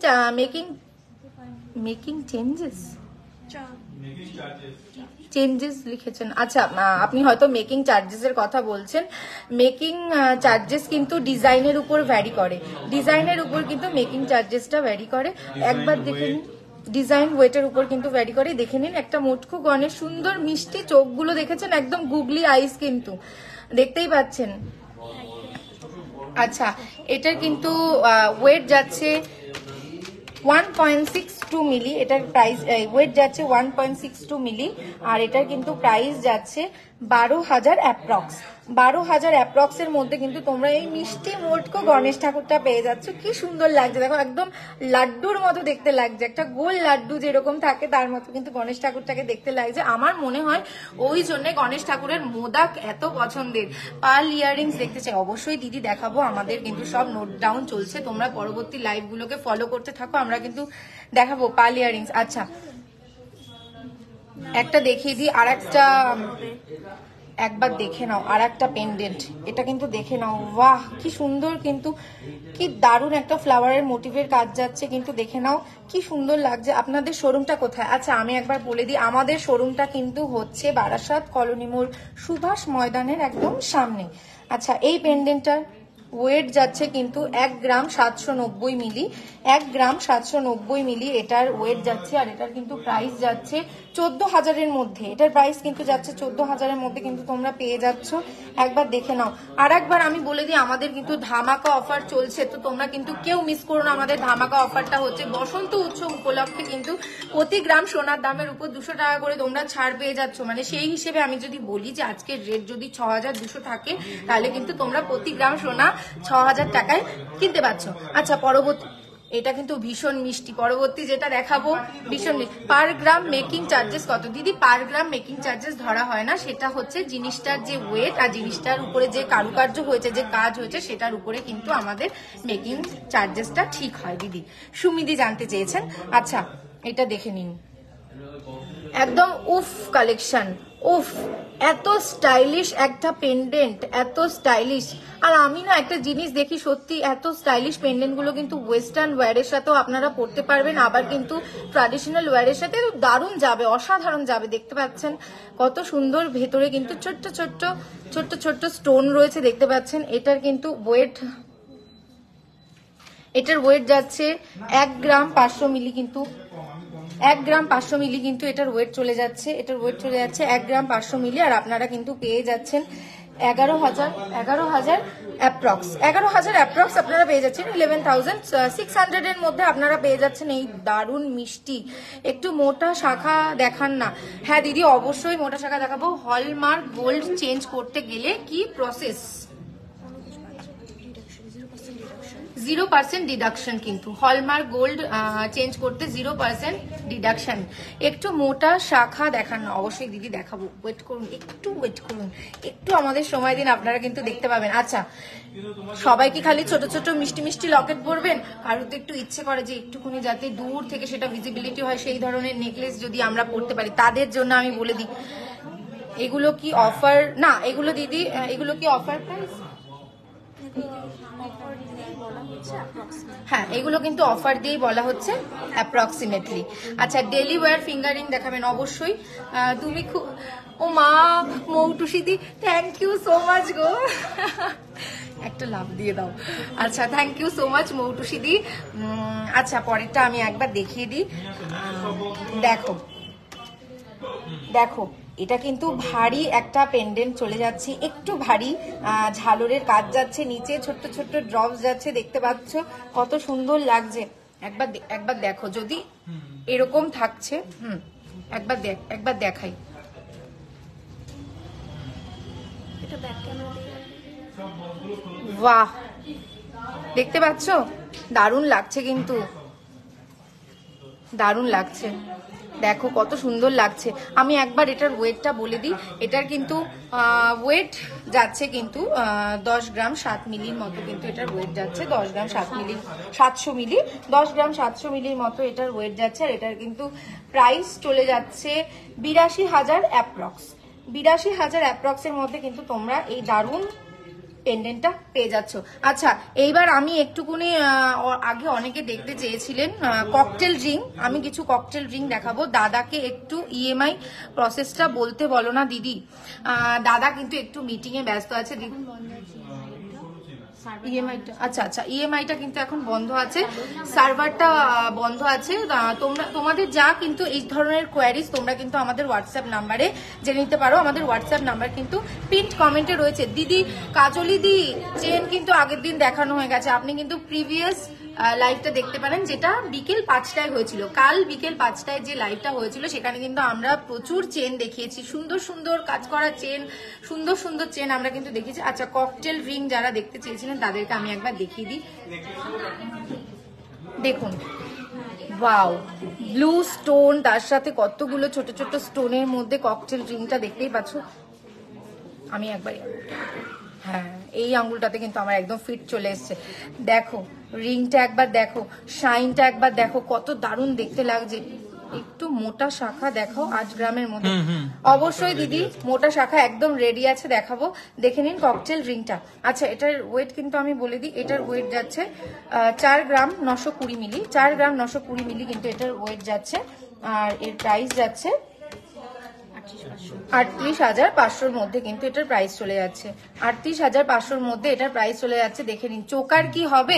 চেঞ্জেস লিখেছেন। আচ্ছা আপনি হয়তো মেকিং চার্জেস এর কথা বলছেন। মেকিং চার্জেস কিন্তু ডিজাইনের উপর ভ্যারি করে, ডিজাইনের উপর কিন্তু মেকিং চার্জেসটা ভ্যারি করে, একবার দেখে নিন। ডিজাইন ওয়েটের উপর কিন্তু ভ্যারি করে, দেখে নিন। একটা মুটকু গণেশ, সুন্দর মিষ্টি চোখগুলো দেখেছেন, একদম গুগলি আইস কিন্তু দেখতেই পাচ্ছেন। আচ্ছা এটার কিন্তু ওয়েট যাচ্ছে 1.62 মিলি, এটার প্রাইস ওয়েট যাচ্ছে 1.62 মিলি, আর এটার কিন্তু প্রাইস যাচ্ছে 12,000 অ্যাপ্রক্স। 12,000 অ্যাপ্রক্স এর মধ্যে কিন্তু তোমরা এই মিষ্টি মোটকো গণেশ ঠাকুরটা পেয়ে যাচ্ছ। কি সুন্দর লাগছে দেখো, একদম লাড্ডুর মতো দেখতে লাগছে, একটা গোল লাড্ডু যেরকম থাকে তার মতো কিন্তু গণেশ ঠাকুরটাকে দেখতে লাগছে। আমার মনে হয় ওই জন্য গণেশ ঠাকুরের মোদক এত পছন্দের। পার্ল ইয়াররিংস দেখতে চাই অবশ্যই দিদি দেখাবো, আমাদের কিন্তু সব নোট ডাউন চলছে, তোমরা পরবর্তী লাইভ গুলোকে ফলো করতে থাকো, আমরা কিন্তু দেখাবো পার্ল ইয়াররিংস। আচ্ছা একটা দেখিয়ে দিই, আর একটা একবার দেখে নাও, আর একটা পেন্ডেন্ট, এটা কিন্তু দেখে নাও, বাহ কি সুন্দর, কিন্তু কি দারুণ একটা ফ্লাওয়ারের মোটিভের কাজ যাচ্ছে, কিন্তু দেখে নাও কি সুন্দর লাগছে। আপনাদের শোরুমটা কোথায়? আচ্ছা আমি একবার বলে দিই, আমাদের শোরুমটা কিন্তু হচ্ছে বারাসাত কলোনি মোড় সুভাষ ময়দানের একদম সামনে। আচ্ছা এই পেন্ডেন্টটার ওয়েট যাচ্ছে কিন্তু 1 গ্রাম 790 মিলি, 1 গ্রাম 790 মিলি এটার ওয়েট যাচ্ছে। আর এটার কিন্তু প্রাইস যাচ্ছে 14,000-এর মধ্যে। এটার প্রাইস কিন্তু যাচ্ছে 14,000-এর মধ্যে, কিন্তু তোমরা পেয়ে যাচ্ছ। একবার দেখে নাও। আর একবার আমি বলে দিই, আমাদের কিন্তু ধামাকা অফার চলছে, তো তোমরা কিন্তু কেউ মিস করো না। আমাদের ধামাকা অফারটা হচ্ছে বসন্ত উৎসব উপলক্ষে, কিন্তু প্রতি গ্রাম সোনার দামের উপর 200 টাকা করে তোমরা ছাড় পেয়ে যাচ্ছ। মানে সেই হিসেবে আমি যদি বলি যে আজকের রেট যদি 6,200 থাকে, তাহলে কিন্তু তোমরা প্রতি গ্রাম সোনা 6,000 টাকায় কিনতে পারছো। আচ্ছা, পরবর্তী এটা কিন্তু ভীষণ মিষ্টি। পরবর্তী যেটা দেখাবো ভীষণ পার গ্রাম মেকিং চার্জেস কত দিদি? পার গ্রাম মেকিং চার্জেস ধরা হয় না, সেটা হচ্ছে জিনিসটার যে ওয়েট আর জিনিসটার উপরে যে কারুকার্য হয়েছে, যে কাজ হয়েছে, সেটার উপরে কিন্তু আমাদের মেকিং চার্জেসটা ঠিক হয় দিদি। সুমিদি জানতে চেয়েছেন। আচ্ছা, এটা দেখে নিন, একদম উফ কালেকশন, উফ, এত স্টাইলিশ একটা পেন্ডেন্ট, এত স্টাইলিশ। আর আমি না একটা জিনিস দেখি, সত্যি এত স্টাইলিশ পেন্ডেন্ট গুলো কিন্তু ওয়েস্টার্ন ওয়্যারের সাথেও আপনারা পরতে পারবেন, আবার কিন্তু ট্র্যাডিশনাল ওয়্যারের সাথে দারুণ যাবে, অসাধারণ যাবে। দেখতে পাচ্ছেন কত সুন্দর, ভেতরে কিন্তু ছোট্ট ছোট্ট ছোট্ট ছোট্ট স্টোন রয়েছে, দেখতে পাচ্ছেন। এটার কিন্তু এটার ওয়েট যাচ্ছে 1 গ্রাম 500 মিলি, কিন্তু 1 গ্রাম 500 মিলি কিন্তু এটার ওয়েট চলে যাচ্ছে। এটার ওয়েট চলে যাচ্ছে 1 গ্রাম 500 মিলি। আর আপনারা কিন্তু পেয়ে যাচ্ছেন 11,000 অ্যাপ্রক্স, 11,000 অ্যাপ্রক্স আপনারা পেয়ে যাচ্ছেন। 11,600 এর মধ্যে আপনারা পেয়ে যাচ্ছেন এই দারুণ মিষ্টি। একটু মোটা শাখা দেখান না। হ্যাঁ দিদি, অবশ্যই মোটা শাখা দেখাবো। হলমার্ক গোল্ড চেঞ্জ করতে গেলে কি প্রসেস? 0% ডিডাকশন, কিন্তু হলমার্ক গোল্ড চেঞ্জ করতে 0% ডিডাকশন। একটু মোটা শাখা দেখান না। অবশ্যই দিদি দেখাবো, ওয়েট করুন, একটু ওয়েট করুন, একটু আমাদের সময় দিন, আপনারা কিন্তু দেখতে পাবেন। আচ্ছা, সবাই কি খালি ছোট ছোট মিষ্টি মিষ্টি লকেট পরবেন? কারোর তো একটু ইচ্ছে করে যে একটুখানি যাতে দূর থেকে সেটা ভিজিবিলিটি হয়, সেই ধরনের নেকলেস যদি আমরা পরতে পারি, তাদের জন্য আমি বলে দিই, এগুলো কি অফার না? এগুলো দিদি, এগুলো কি অফার প্রাইস? হ্যাঁ, এগুলো কিন্তু অফার দিয়েই বলা হচ্ছে অ্যাপ্রক্সিমেটলি। আচ্ছা, ডেলি ওয়্যার ফিঙ্গারিং দেখাবেন অবশ্যই। তুমি খুব, ও মা মৌটুসিদি, থ্যাংক ইউ সো মাচ গো, একটা লাভ দিয়ে দাও। আচ্ছা, থ্যাংক ইউ সো মাচ মৌটুসিদি। আচ্ছা, পরেরটা আমি একবার দেখিয়ে দিই। দেখো দেখো, এটা কিন্তু ভারী একটা পেন্ডেন্ট চলে যাচ্ছে, একটু ভারী, ঝালরের কাজ যাচ্ছে, নিচে ছোট্ট ছোট্ট ড্রপস যাচ্ছে, দেখতে পাচ্ছ কত সুন্দর লাগছে। একবার দেখো, যদি এরকম থাকছে, একবার দেখাই। এটা ব্যাক ক্যামেরা দিয়ে বাহ, দেখতে পাচ্ছ? দারুণ লাগছে, কিন্তু দারুণ লাগছে। দেখো কত সুন্দর লাগছে। আমি একবার এটার ওয়েটটা বলে দিই। এটার কিন্তু ওয়েট যাচ্ছে কিন্তু 10 গ্রাম 7 মিলির মতো, কিন্তু এটার ওয়েট যাচ্ছে 10 গ্রাম 700 মিলি, 10 গ্রাম 700 মিলির মতো এটার ওয়েট যাচ্ছে। আর এটার কিন্তু প্রাইস চলে যাচ্ছে 82,000 অ্যাপ্রক্স। 82,000 অ্যাপ্রক্সের মধ্যে কিন্তু তোমরা এই দারুণ পেন্ডেন্টটা পেয়ে যাচ্ছ। আচ্ছা, এইবার আমি একটুকুনি, আগে অনেকে দেখতে চেয়েছিলেন ককটেল রিং, আমি কিছু ককটেল রিং দেখাবো। দাদাকে একটু ইএমআই প্রসেসটা বলতে বলো না দিদি। দাদা কিন্তু একটু মিটিং এ ব্যস্ত আছে দিদি। ইএমআইটা, আচ্ছা আচ্ছা, ইএমআইটা কিন্তু এখন বন্ধ আছে, সার্ভারটা বন্ধ আছে। তোমাদের যা কিন্তু এই ধরনের কোয়ারিজ তোমরা কিন্তু আমাদের হোয়াটসঅ্যাপ নাম্বারে জেনে নিতে পারো। আমাদের হোয়াটসঅ্যাপ নাম্বার কিন্তু পিন্ট কমেন্টে রয়েছে। দিদি কাজলি দি, চেন কিন্তু আগের দিন দেখানো হয়ে গেছে, আপনি কিন্তু প্রিভিয়াস লাইভটা দেখতে পারেন, যেটা বিকেল 5টায় হয়েছিল। কাল বিকেল 5টায় যে লাইভটা হয়েছিল, সেখানে কিন্তু আমরা প্রচুর চেন দেখিয়েছি, সুন্দর সুন্দর কাজ করা চেন, সুন্দর সুন্দর চেন আমরা কিন্তু দেখিয়েছি। আচ্ছা, ককটেল রিং যারা দেখতে চেয়েছিলেন তাদেরকে আমি একবার দেখিয়ে দিই। দেখুন, ওয়াও, ব্লু স্টোন, তার সাথে কতগুলো ছোট ছোট স্টোনের মধ্যে ককটেল রিংটা দেখতেই পাচ্ছ। আমি একবার, হ্যাঁ, এই আঙ্গুলটাতে কিন্তু আমার একদম ফিট চলে এসছে। দেখো রিংটা একবার দেখো, শাইনটা একবার দেখো, কত দারুণ দেখতে লাগছে। একটু মোটা শাখা দেখাও 8 গ্রামের মধ্যে। অবশ্যই দিদি, মোটা শাখা একদম রেডি আছে, দেখাবো, দেখে নিন ককটেল রিংটা। আচ্ছা, এটার ওয়েট কিন্তু আমি বলে দিই, এটার ওয়েট যাচ্ছে 4 গ্রাম 920 মিলি, 4 গ্রাম 920 মিলি কিন্তু এটার ওয়েট যাচ্ছে। আর এর প্রাইস যাচ্ছে 38,500 মধ্যে কিন্তু এটার প্রাইস চলে যাচ্ছে। 38,500 মধ্যে এটার প্রাইস চলে যাচ্ছে। দেখে নিন চোকার কি হবে।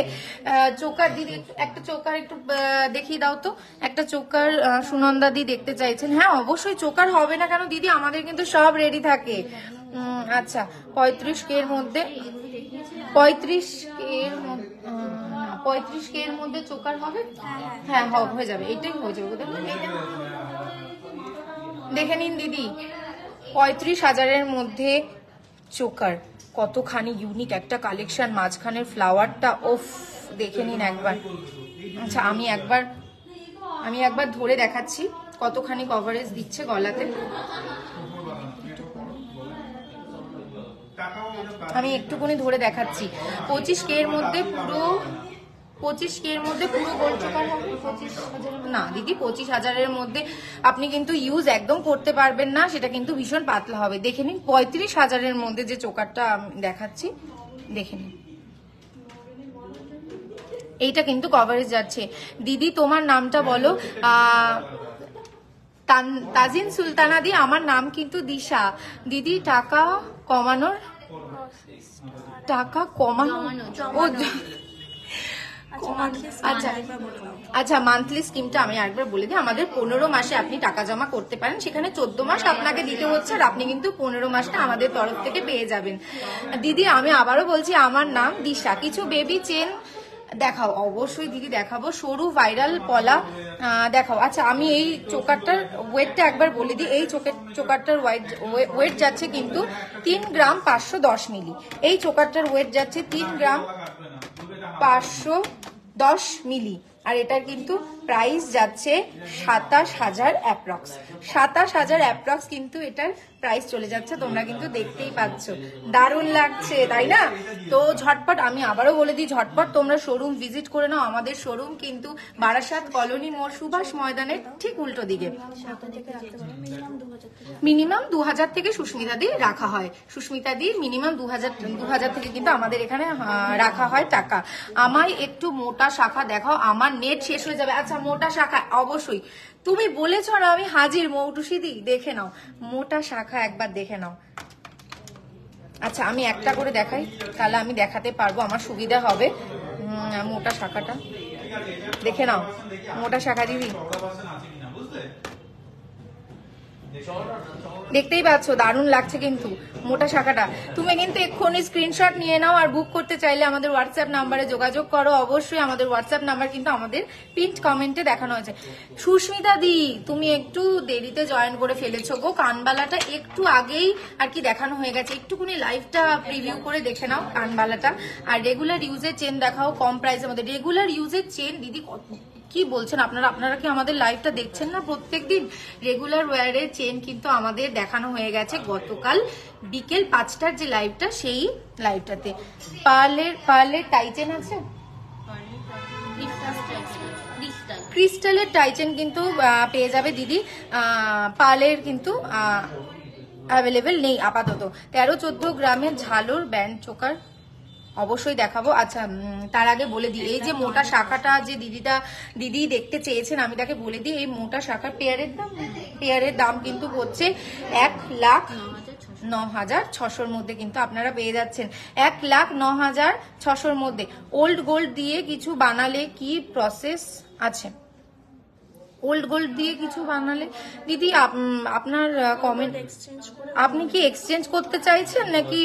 চোকার দিদি একটা চোকার একটু দেখিয়ে দাও তো, একটা চোকার সুনন্দা দি দেখতে চাইছেন। হ্যাঁ অবশ্যই চোকার হবে না কেন দিদি, আমাদের কিন্তু সব রেডি থাকে। আচ্ছা 35K এর মধ্যে, 35K এর মধ্যে 35K এর মধ্যে চোকার হবে। হ্যাঁ হয়ে যাবে, এটাই হয়ে যাবে। দেখে নিন দিদি 35,000-এর মধ্যে চোকার, কতখানি ইউনিক একটা কালেকশন। মাঝখানের ফ্লাওয়ারটা ওফ দেখে নিন একবার। আচ্ছা আমি একবার ধরে দেখাচ্ছি কতখানি কভারেজ দিচ্ছে গলাতে। আমি একটুখানি ধরে দেখাচ্ছি। 25K এর মধ্যে পুরো 25K এর মধ্যে পুরো গোল্ড চোকার হবে। 25,000 না দিদি, 25,000-এর মধ্যে আপনি কিন্তু ইউজ একদম করতে পারবেন না, সেটা কিন্তু ভীষণ পাতলা হবে। দেখে নিন 35,000-এর মধ্যে যে চোকারটা আমি দেখাচ্ছি, দেখে নিন এইটা কিন্তু কভারেজ যাচ্ছে। দিদি তোমার নামটা বলো। তাজিন সুলতানা দি, আমার নাম কিন্তু দিশা। দিদি টাকা কমানো ও আচ্ছা মান্থলি স্কিমটা আমি একবার বলে দিই। আমাদের 15 মাসে আপনি টাকা জমা করতে পারেন, সেখানে 14 মাস আপনাকে দিতে হচ্ছে, আর আপনি কিন্তু 15 মাসটা আমাদের তরফ থেকে পেয়ে যাবেন। দিদি আমি আবারও বলছি আমার নাম দিশা। কিছু বেবি চেন দেখাও। অবশ্যই দিদি দেখাবো, সরু ভাইরাল পলা দেখাও। আচ্ছা আমি এই চোকারটার ওয়েটটা একবার বলে দিই। এই চোকারটার ওয়েট যাচ্ছে কিন্তু 3 গ্রাম 510 মিলি। এই চোকারটার ওয়েট যাচ্ছে 3 গ্রাম 510 মিলি, আর এটার কিন্তু প্রাইস যাচ্ছে 27,000 অ্যাপ্রক্স। 27,000 অ্যাপ্রক্স কিন্তু এটার প্রাইস চলে যাচ্ছে। তোমরা কিন্তু দেখতেই পাচ্ছ, দারুণ লাগছে তাই না? তো ঝটপট আমি আবারও বলে দিই, ঝটপট তোমরা শোরুম ভিজিট করে নাও। আমাদের শোরুম কিন্তু বারাসাত কলোনি মোড় সুভাষ ময়দানের ঠিক উল্টো দিকে। মিনিমাম 2,000 থেকে সুস্মিতা দি রাখা হয়। সুস্মিতা দি মিনিমাম 2,000 থেকে কিন্তু আমাদের এখানে রাখা হয় টাকা। আমায় একটু মোটা শাখা দেখাও, আমার নেট শেষ হয়ে যাবে। আচ্ছা মোটা শাখা অবশ্যই, তুমি বলেছ না আমি হাজির। মৌটুসি দি দেখে নাও মোটা শাখা একবার দেখে নাও। আচ্ছা আমি একটা করে দেখাই, তাহলে আমি দেখাতে পারবো, আমার সুবিধা হবে। মোটা শাখাটা দেখে নাও, মোটা শাখা দিদি দেখতেই পাচ্ছ, দারুণ লাগছে কিন্তু মোটা শাখাটা। তুমি কিন্তু এক্ষুনি স্ক্রিনশট নিয়ে নাও, আর বুক করতে চাইলে আমাদের হোয়াটসঅ্যাপ নাম্বারে যোগাযোগ করো। অবশ্যই আমাদের হোয়াটসঅ্যাপ নাম্বার কিন্তু আমাদের পিন্ট কমেন্টে দেখানো হয়েছে। সুস্মিতা দি তুমি একটু দেরিতে জয়েন করে ফেলেছো গো, কানবালাটা একটু আগেই আর কি দেখানো হয়ে গেছে। একটুখানি লাইভটা প্রিভিউ করে দেখে নাও কানবালাটা। আর রেগুলার ইউজের চেন দেখাও কম প্রাইসের মধ্যে। রেগুলার ইউজের চেন দিদি কি বলছেন আপনারা কি আমাদের লাইভটা দেখছেন না প্রত্যেকদিন? রেগুলার ওয়্যারের চেন কিন্তু আমাদের দেখানো হয়ে গেছে গতকাল বিকেল 5টার যে লাইভটা, সেই লাইভটাতে। পার্লের টাইচেন আছে, ক্রিস্টালের টাইচেন কিন্তু পেয়ে যাবে দিদি। পার্লের কিন্তু অ্যাভেলেবেল নেই আপাতত। 13-14 গ্রামের ঝালর ব্যান্ড চোকার অবশ্যই দেখাবো। আচ্ছা তার আগে বলে দিই, এই যে মোটা শাখাটা যে দিদি দেখতে চেয়েছেন, আমি তাকে বলে দিই এই মোটা শাখার পেয়ারের দাম কিন্তু হচ্ছে 1,09,600-র মধ্যে কিন্তু আপনারা পেয়ে যাচ্ছেন। 1,09,600-র মধ্যে। ওল্ড গোল্ড দিয়ে কিছু বানালে কি প্রসেস আছে? ওল্ড গোল্ড দিয়ে কিছু বানালে দিদি আপনার কমেন্ট, আপনি কি এক্সচেঞ্জ করতে চাইছেন নাকি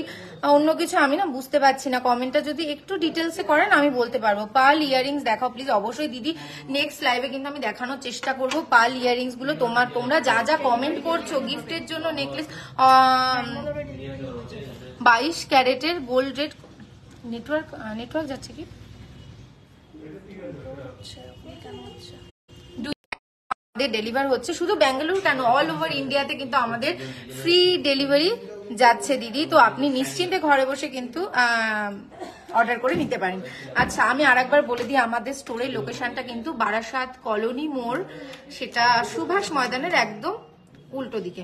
অন্য কিছু? আমি না বুঝতে পারছি না, কমেন্টটা যদি একটু ডিটেলসে করেন আমি বলতে পারবো। পার্ল ইয়ারিংস দেখাও প্লিজ। অবশ্যই দিদি নেক্সট লাইভে কিন্তু আমি দেখানোর চেষ্টা করবো পার্ল ইয়ারিংস গুলো। তোমরা যা কমেন্ট করছো গিফটের জন্য নেকলেস 22 ক্যারেটের গোল্ড রেট। নেটওয়ার্ক যাচ্ছে কি? ডেলিভার হচ্ছে শুধু ব্যাঙ্গালুরু কেন, অল ওভার ইন্ডিয়াতে কিন্তু আমাদের ফ্রি ডেলিভারি যাচ্ছে দিদি। তো আপনি নিশ্চিন্তে ঘরে বসে কিন্তু অর্ডার করে নিতে পারেন। আচ্ছা আমি আরেকবার বলে দিই, আমাদের স্টোরের লোকেশনটা কিন্তু বারাসাত কলোনি মোড়, সেটা সুভাষ ময়দানের একদম উল্টো দিকে।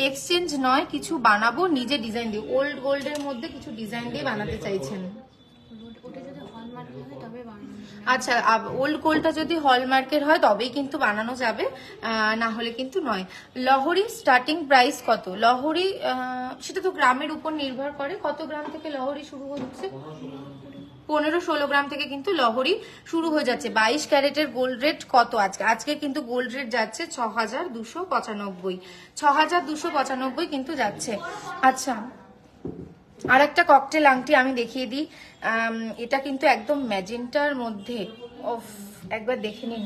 এক্সচেঞ্জ নয়, কিছু বানাবো নিজে ডিজাইন দিয়ে। ওল্ড গোল্ডের মধ্যে কিছু ডিজাইন দিয়ে বানাতে চাইছেন। হয় তবে বানানো যাবে। আচ্ছা, ওল্ড গোল্ডটা যদি হলমার্কের হয় তবেই কিন্তু বানানো যাবে, না হলে কিন্তু নয়। লহরি স্টার্টিং প্রাইস কত? লহরি সেটা তো গ্রামের উপর নির্ভর করে, কত গ্রাম থেকে লহরি শুরু হচ্ছে? 15-16 গ্রাম থেকে কিন্তু লহরি শুরু হয়ে যাচ্ছে। 22 ক্যারেটের গোল্ড রেট কত আজকে? আজকে কিন্তু গোল্ড রেট যাচ্ছে 6295, 6295 কিন্তু যাচ্ছে। আচ্ছা, আর একটা ককটেল আংটি আমি দেখিয়ে দিই। এটা কিন্তু একদম ম্যাজেন্টার মধ্যে, একবার দেখে নিন,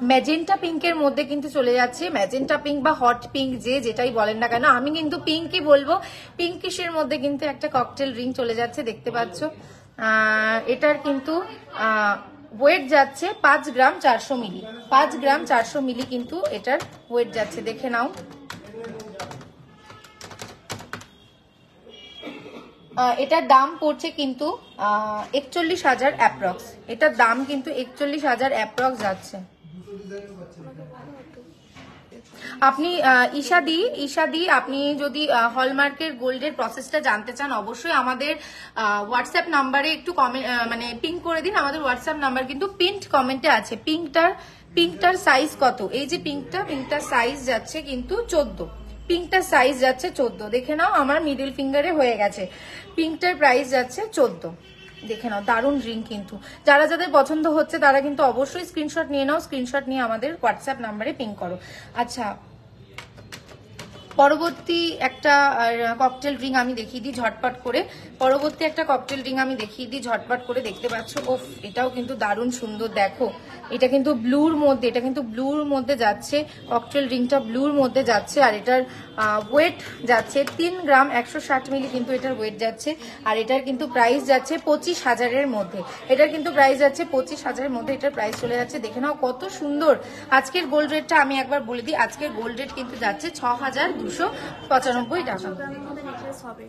ম্যাজেন্টা পিঙ্কের মধ্যে কিন্তু চলে যাচ্ছে। ম্যাজেন্টা পিঙ্ক বা হট পিঙ্ক যে যেটাই বলেন না কেন, আমি কিন্তু পিঙ্কই বলবো। পিঙ্কিশের মধ্যে কিন্তু একটা ককটেল রিং চলে যাচ্ছে, দেখতে পাচ্ছ। এটার কিন্তু ওয়েট যাচ্ছে 5 গ্রাম 400 মিলি, 5 গ্রাম 400 মিলি কিন্তু এটার ওয়েট যাচ্ছে, দেখে নাও। এটার দাম পড়ছে কিন্তু 41,000 অ্যাপ্রক্স। এটার দাম কিন্তু 41,000 অ্যাপ্রক্স যাচ্ছে। আপনি ঈশাদি আপনি যদি হলমার্কের গোল্ডের প্রসেসটা জানতে চান, অবশ্যই আমাদের হোয়াটসঅ্যাপ নাম্বারে একটু কমেন্ট মানে পিং করে দিন। আমাদের হোয়াটসঅ্যাপ নাম্বার কিন্তু পিন্ট কমেন্টে আছে। পিঙ্কটার সাইজ কত? এই যে পিঙ্কটার সাইজ যাচ্ছে কিন্তু 14, পিঙ্কটার সাইজ যাচ্ছে 14, দেখে নাও। আমার মিডল ফিঙ্গারে হয়ে গেছে। পিঙ্কটার প্রাইস যাচ্ছে 14, দেখে নাও। দারুণ রিং কিন্তু, যারা যাদের পছন্দ হচ্ছে তারা কিন্তু অবশ্যই স্ক্রিনশট নিয়ে নাও। স্ক্রিনশট নিয়ে আমাদের হোয়াটসঅ্যাপ নাম্বারে পিং করো। আচ্ছা, পরবর্তী একটা ককটেল রিং আমি দেখিয়ে দিই ঝটপট করে। পরবর্তী একটা ককটেল রিং আমি দেখিয়ে দিই ঝটপট করে, দেখতে পাচ্ছ। ওফ, এটাও কিন্তু দারুণ সুন্দর, দেখো। এটা কিন্তু ব্লুর মধ্যে যাচ্ছে, ককটেল রিংটা ব্লুর মধ্যে যাচ্ছে। আর এটার ওয়েট যাচ্ছে 3 গ্রাম 160 মিলি কিন্তু এটার ওয়েট যাচ্ছে। আর এটার কিন্তু প্রাইস যাচ্ছে 25,000-এর মধ্যে। এটার কিন্তু প্রাইস যাচ্ছে 25,000-এর মধ্যে, এটার প্রাইস চলে যাচ্ছে। দেখে নাও কত সুন্দর। আজকের গোল্ড রেটটা আমি একবার বলে দিই। আজকের গোল্ড রেট কিন্তু যাচ্ছে 6,295 টাকা। গ্রামের মধ্যে নেকলেস হবে।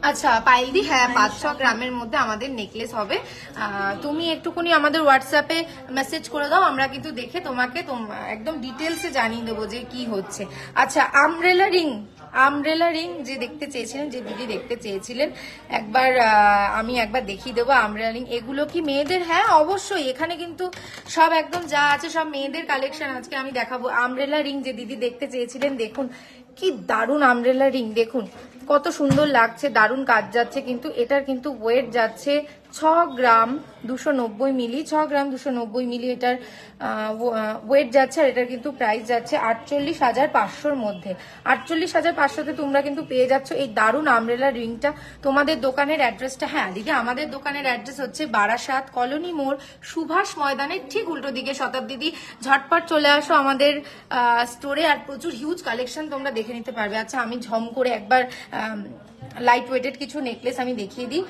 আচ্ছা পাইলদি, হ্যাঁ 500 গ্রামের মধ্যে আমাদের নেকলেস হবে। তুমি একটুখানি আমাদের হোয়াটসঅ্যাপে মেসেজ করে দাও, আমরা কিন্তু দেখে তোমাকে একদম ডিটেলসে জানিয়ে দেবো যে কি হচ্ছে। আচ্ছা, আমব্রেলা রিং যে দেখতে চেয়েছিলেন, যে দিদি দেখতে চেয়েছিলেন, আমি একবার দেখিয়ে দেবো আমব্রেলা রিং। এগুলো কি মেয়েদের? হ্যাঁ অবশ্যই, এখানে কিন্তু সব একদম যা আছে সব মেয়েদের কালেকশন আজকে আমি দেখাবো। আমব্রেলা রিং যে দিদি দেখতে চেয়েছিলেন, দেখুন কি দারুণ আমব্রেলা রিং, দেখুন কত সুন্দর লাগছে, দারুণ কাজ যাচ্ছে কিন্তু। এটার কিন্তু ওয়েট যাচ্ছে 6 গ্রাম 290 মিলি, 6 গ্রাম 290 মিলি এটার ওয়েট যাচ্ছে। আর এটার কিন্তু প্রাইস যাচ্ছে 48,500-র মধ্যে। 48,500-তে তোমরা কিন্তু পেয়ে যাচ্ছ এই দারুণ আমব্রেলা রিংটা। তোমাদের দোকানের অ্যাড্রেসটা? হ্যাঁ দিদি, আমাদের দোকানের অ্যাড্রেস হচ্ছে বারাসাত কলোনি মোড়, সুভাষ ময়দানের ঠিক উল্টো দিকে। শতাব্দী, ঝটপট চলে আসো আমাদের স্টোরে, আর প্রচুর হিউজ কালেকশন তোমরা দেখে নিতে পারবে। আচ্ছা, আমি ঝম করে একবার লাইট ওয়েটেড কিছু নেকলেস আমি দেখিয়ে দিই।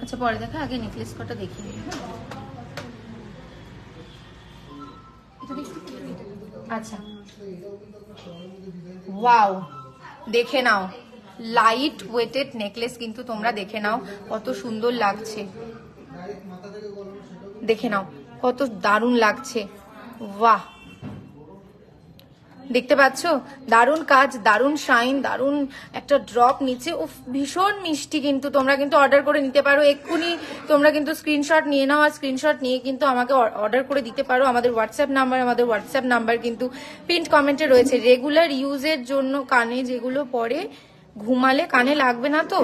আচ্ছা পরে দেখা, আগে নেকলেস কটা দেখিয়ে দিই। আচ্ছা, ওয়াও, দেখে নাও লাইট ওয়েটেড নেকলেস কিন্তু তোমরা দেখে নাও কত সুন্দর লাগছে, দেখে নাও কত দারুণ লাগছে। বাহ, দেখতে পাচ্ছ দারুণ কাজ, দারুণ শাইন, দারুণ একটা ড্রপ নিচে। ও ভীষণ মিষ্টি কিন্তু। তোমরা কিন্তু অর্ডার করে নিতে পারো এক্ষুনি। তোমরা কিন্তু স্ক্রিনশট নিয়ে নাও, আর স্ক্রিনশট নিয়ে কিন্তু আমাকে অর্ডার করে দিতে পারো। আমাদের হোয়াটসঅ্যাপ নাম্বার কিন্তু পিন্ট কমেন্টে রয়েছে। রেগুলার ইউজের জন্য কানে যেগুলো পরে ঘুমালে কানে লাগবে না তো?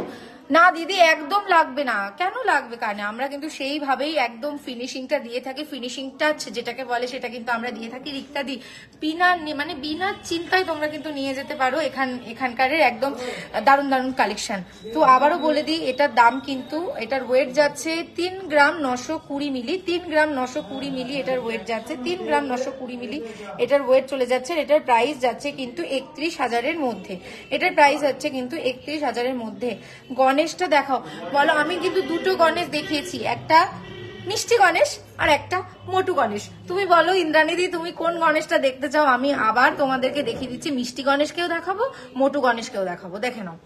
না দিদি, একদম লাগবে না। কেন লাগবে কানে? আমরা কিন্তু সেইভাবেই একদম ফিনিশিংটা দিয়ে থাকি। ফিনিশিং টাচ যেটাকে বলে সেটা কিন্তু আমরা দিয়ে থাকি। রিক্তা দি, বিনা চিন্তায় তোমরা কিন্তু নিয়ে যেতে পারো এখানকার একদম দারুণ দারুণ কালেকশন। তো আবারও বলে দিই, এটার দাম কিন্তু, এটার ওয়েট যাচ্ছে 3 গ্রাম 920 মিলি, 3 গ্রাম 920 মিলি এটার ওয়েট যাচ্ছে, 3 গ্রাম 920 মিলি এটার ওয়েট চলে যাচ্ছে। এটার প্রাইস যাচ্ছে কিন্তু 31,000-এর মধ্যে। এটার প্রাইস যাচ্ছে কিন্তু 31,000-এর মধ্যে। গণেশটা দেখাও, বলো। আমি কিন্তু দুটো গণেশ দেখিয়েছি, একটা মিষ্টি গণেশ আর একটা মোটু গণেশ। তুমি বলো ইন্দ্রাণীদি, তুমি কোন গণেশটা দেখতে চাও? আমি আবার তোমাদেরকে দেখিয়ে দিচ্ছি, মিষ্টি গণেশকেও দেখাবো, মোটু গণেশকেও দেখাবো। দেখে নাও,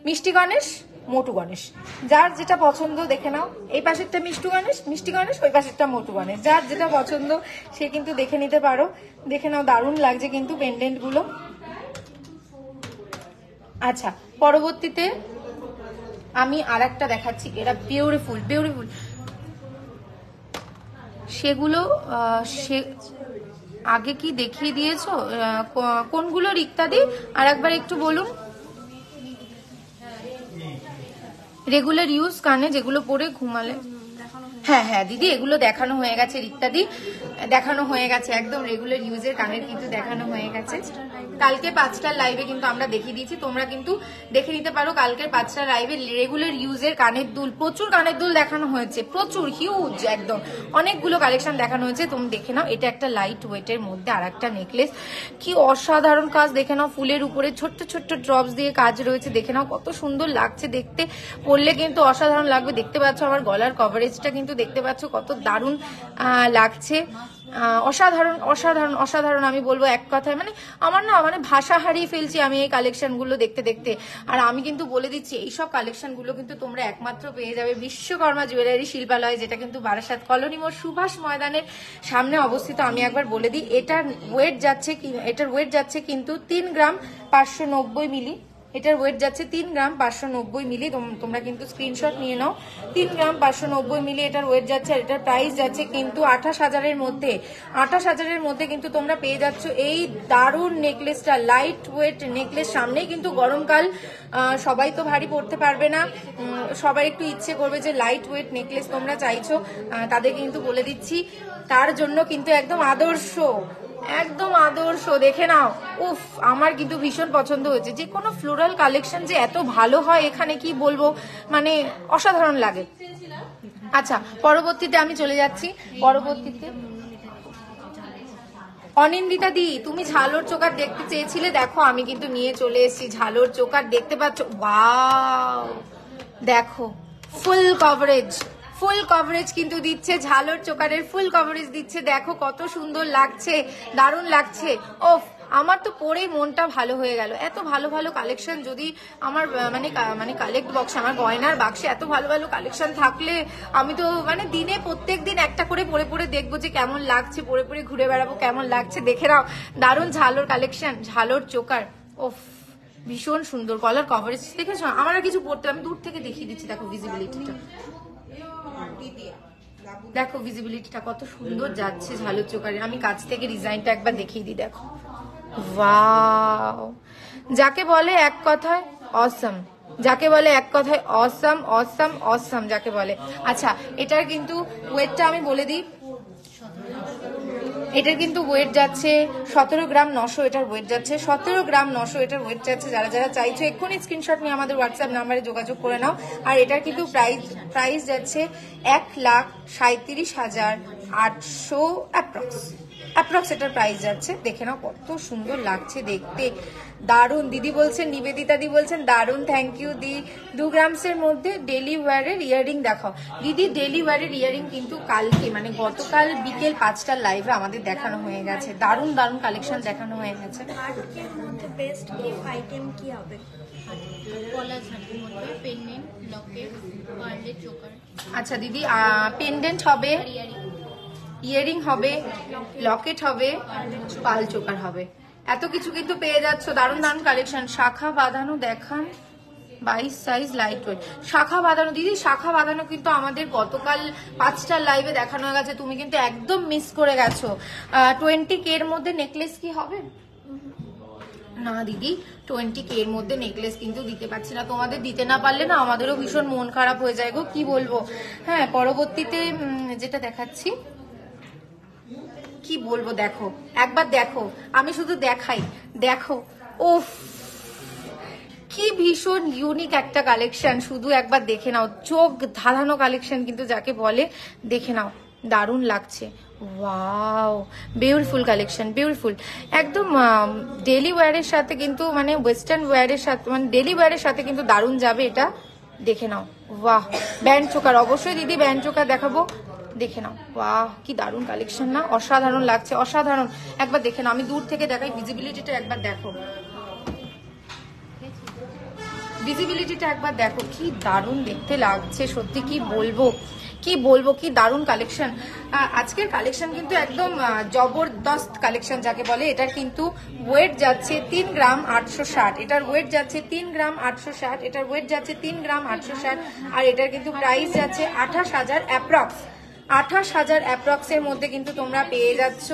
মিষ্টি গণেশ, মোটু গণেশ, যার যেটা পছন্দ দেখে নাও। এই পাশেরটা মিষ্টি গণেশ, ওই পাশেরটা মোটু গণেশ, যার যেটা পছন্দ সে কিন্তু দেখে নিতে পারো। দেখে নাও, দারুণ লাগছে কিন্তু পেন্ডেন্ট গুলো। আচ্ছা, পরবর্তীতে আমি আরেকটা দেখাচ্ছি, এটা বিউটিফুল বিউটিফুল। সেগুলো আগে কি দেখিয়ে দিয়েছো? কোনগুলো রিক্তাদি আর একবার একটু বলুন। রেগুলার ইউজ কানে যেগুলো পরে ঘুমালে, হ্যাঁ হ্যাঁ দিদি এগুলো দেখানো হয়ে গেছে, রিক্তাদি দেখানো হয়ে গেছে, একদম রেগুলার ইউজের কানের কিন্তু দেখানো হয়ে গেছে। কালকে 5টার লাইভে কিন্তু আমরা দেখিয়ে দিয়েছি, তোমরা কিন্তু দেখে নিতে পারো। কালকের 5টার লাইভে রেগুলার ইউজের কানের দুল, প্রচুর কানের দুল দেখানো হয়েছে, প্রচুর হিউজ, একদম অনেকগুলো কালেকশন দেখানো হয়েছে, তুমি দেখে নাও। এটা একটা লাইট ওয়েটের মধ্যে আর একটা নেকলেস, কি অসাধারণ কাজ, দেখে নাও। ফুলের উপরে ছোট্ট ছোট্ট ড্রপস দিয়ে কাজ রয়েছে, দেখে নাও কত সুন্দর লাগছে দেখতে, পরলে কিন্তু অসাধারণ লাগবে। দেখতে পাচ্ছ আমার গলার কভারেজটা কিন্তু দেখতে পাচ্ছ কত দারুণ লাগছে, অসাধারণ অসাধারণ অসাধারণ। আমি বলবো এক কথায়, মানে আমার না মানে ভাষা হারিয়ে ফেলছি আমি এই কালেকশন গুলো দেখতে দেখতে। আর আমি কিন্তু বলে দিচ্ছি এইসব কালেকশন গুলো কিন্তু তোমরা একমাত্র পেয়ে যাবে বিশ্বকর্মা জুয়েলারি শিল্পালয়, যেটা কিন্তু বারাসাত কলোনি মোড় সুভাষ ময়দানের সামনে অবস্থিত। আমি একবার বলে দিই, এটার ওয়েট যাচ্ছে কিন্তু 3 গ্রাম 590 মিলি। এটার ওয়েট যাচ্ছে 3 গ্রাম 590 মিলি। তোমরা কিন্তু স্ক্রিনশট নিয়ে নাও। 3 গ্রাম 590 মিলি এটার ওয়েট যাচ্ছে। আর এটার প্রাইস যাচ্ছে কিন্তু 28,000-এর মধ্যে। 28,000-এর মধ্যে কিন্তু তোমরা পেয়ে যাচ্ছ এই দারুণ নেকলেসটা, লাইট ওয়েট নেকলেস। সামনেই কিন্তু গরমকাল, সবাই তো ভারী পড়তে পারবে না, সবাই একটু ইচ্ছে করবে যে লাইট ওয়েট নেকলেস তোমরা চাইছো, তাদের কিন্তু বলে দিচ্ছি তার জন্য কিন্তু একদম আদর্শ, একদম আদর্শ। দেখে নাও, উফ আমার কিন্তু ভীষণ পছন্দ হয়েছে। যে কোনো ফ্লোরাল কালেকশন যে এত ভালো হয় এখানে কি বলবো, মানে অসাধারণ লাগে। আচ্ছা, পরবর্তীতে আমি চলে যাচ্ছি। পরবর্তীতে অনিন্দিতা দি, তুমি ঝালোর চোকার দেখতে চেয়েছিলে, দেখো আমি কিন্তু নিয়ে চলে এসেছি ঝালোর চোকার, দেখতে পাচ্ছ, ওয়াও দেখো ফুল কভারেজ কিন্তু দিচ্ছে, ঝালোর চোকারের ফুল কভারেজ দিচ্ছে, দেখো কত সুন্দর লাগছে, দারুণ লাগছে। ওফ আমার তো পরেই মনটা ভালো হয়ে গেল। এত ভালো ভালো কালেকশন যদি আমার মানে কালেক্ট বক্স, আমার গয়নার বাক্সে এত ভালো ভালো কালেকশন থাকলে আমি তো মানে দিনে প্রত্যেক দিন একটা করে পরে পরে দেখবো যে কেমন লাগছে, পরে পরে ঘুরে বেড়াবো কেমন লাগছে। দেখে নাও দারুণ ঝালোর কালেকশন, ঝালোর চোকার, ওফ ভীষণ সুন্দর। কলার কভারেজ দেখেছো, আমার আর কিছু পড়তে, আমি দূর থেকে দেখিয়ে দিচ্ছি। দেখো ভিজিবিলিটিটা, দেখো ভিজিবিলিটিটা কত সুন্দর যাচ্ছে ঝালোর চোকারে। আমি কাছ থেকে ডিজাইনটা একবার দেখিয়ে দিই, দেখো ওয়াও, যাকে বলে এক কথায় অসম, যাকে বলে এক কথায় অসম অসম অসম যাকে বলে। আচ্ছা, এটার কিন্তু ওয়েটটা আমি বলে দিই, এটার কিন্তু ওয়েট যাচ্ছে 17 গ্রাম 900, এটার ওয়েট যাচ্ছে 17 গ্রাম 900, এটার ওয়েট যাচ্ছে। যারা যারা চাইছো এক্ষুনি স্ক্রিনশট নিয়ে আমাদের হোয়াটসঅ্যাপ নাম্বারে যোগাযোগ করে নাও। আর এটার কিন্তু প্রাইস যাচ্ছে 1,37,800 অ্যাপ্রক্স এটার প্রাইস যাচ্ছে। দেখে নাও কত সুন্দর লাগছে দেখতে, দারুণ। দিদি বলছেন, নিবেদিতা দি বলছেন দারুণ, থ্যাংক ইউ দি। 2 গ্রামসের মধ্যে ডেলি ওয়্যারের ইয়াররিং দেখাও। দিদি ডেলি ওয়্যারের ইয়াররিং কিন্তু কালকে মানে গতকাল বিকেল 5টার লাইভে আমাদের দেখানো হয়ে গেছে, দারুণ দারুণ কালেকশন দেখানো হয়ে গেছে। হার্টের মধ্যে বেস্ট গিফট আইটেম কি হবে? গলা ঝাঁটির মধ্যে পেন্ডেন্ট, লকেট, পার্লের চোকার। আচ্ছা দিদি, পেন্ডেন্ট হবে, ইয়ারিং হবে, লকেট হবে, পাল চোকার হবে, এত কিছু কিন্তু পেয়ে যাচ্ছ। দারুণ দারুণ কালেকশন। শাখা বাঁধানো দেখান, 22 সাইজ লাইট ওয়েট। শাখা বাঁধানো দিদি, শাখা বাঁধানো কিন্তু আমাদের গতকাল 5টার লাইভে দেখানো হয়ে গেছে, তুমি কিন্তু একদম মিস করে গেছো। 20K এর মধ্যে নেকলেস কি হবে? না দিদি, 20K এর মধ্যে নেকলেস কিন্তু দিতে পারছি না। তোমাদের দিতে না পারলে না আমাদেরও ভীষণ মন খারাপ হয়ে যায় গো, কি বলবো। হ্যাঁ, পরবর্তীতে যেটা দেখাচ্ছি, কি বলবো, দেখো একবার দেখো, আমি শুধু দেখাই, দেখো ওফ কি ভীষণ ইউনিক একটা কালেকশন, শুধু একবার দেখে নাও, চোখ ধাঁধানো কালেকশন কিন্তু যাকে বলে, দেখে নাও দারুণ লাগছে। ওয়াও, বিউটিফুল কালেকশন, বিউটিফুল একদম। ডেলি ওয়্যারের সাথে কিন্তু মানে ওয়েস্টার্ন ওয়্যারের সাথে, মানে ডেলি ওয়্যারের সাথে কিন্তু দারুণ যাবে এটা, দেখে নাও। বাহ, ব্যান্ড চোকার, অবশ্যই দিদি ব্যান্ড চোকার দেখাবো, দেখে নাও। বাহ, কি দারুণ কালেকশন না, অসাধারণ লাগছে, অসাধারণ। একবার দেখে নাও, আমি দূর থেকে দেখাই, ভিজিবিলিটিটা একবার দেখো, ভিজিবিলিটিটা একবার দেখো, কি দারুণ দেখতে লাগছে, সত্যি কি বলবো কি দারুণ কালেকশন। আজকের কালেকশন কিন্তু একদম জবরদস্ত কালেকশন যাকে বলে। এটার কিন্তু ওয়েট যাচ্ছে 3 গ্রাম 860, এটার ওয়েট যাচ্ছে 3 গ্রাম 860, এটার ওয়েট যাচ্ছে 3 গ্রাম 860, আর এটার কিন্তু প্রাইস যাচ্ছে 28,000 অ্যাপ্রক্স। 28,000 অ্যাপ্রক্সের মধ্যে কিন্তু তোমরা পেয়ে যাচ্ছ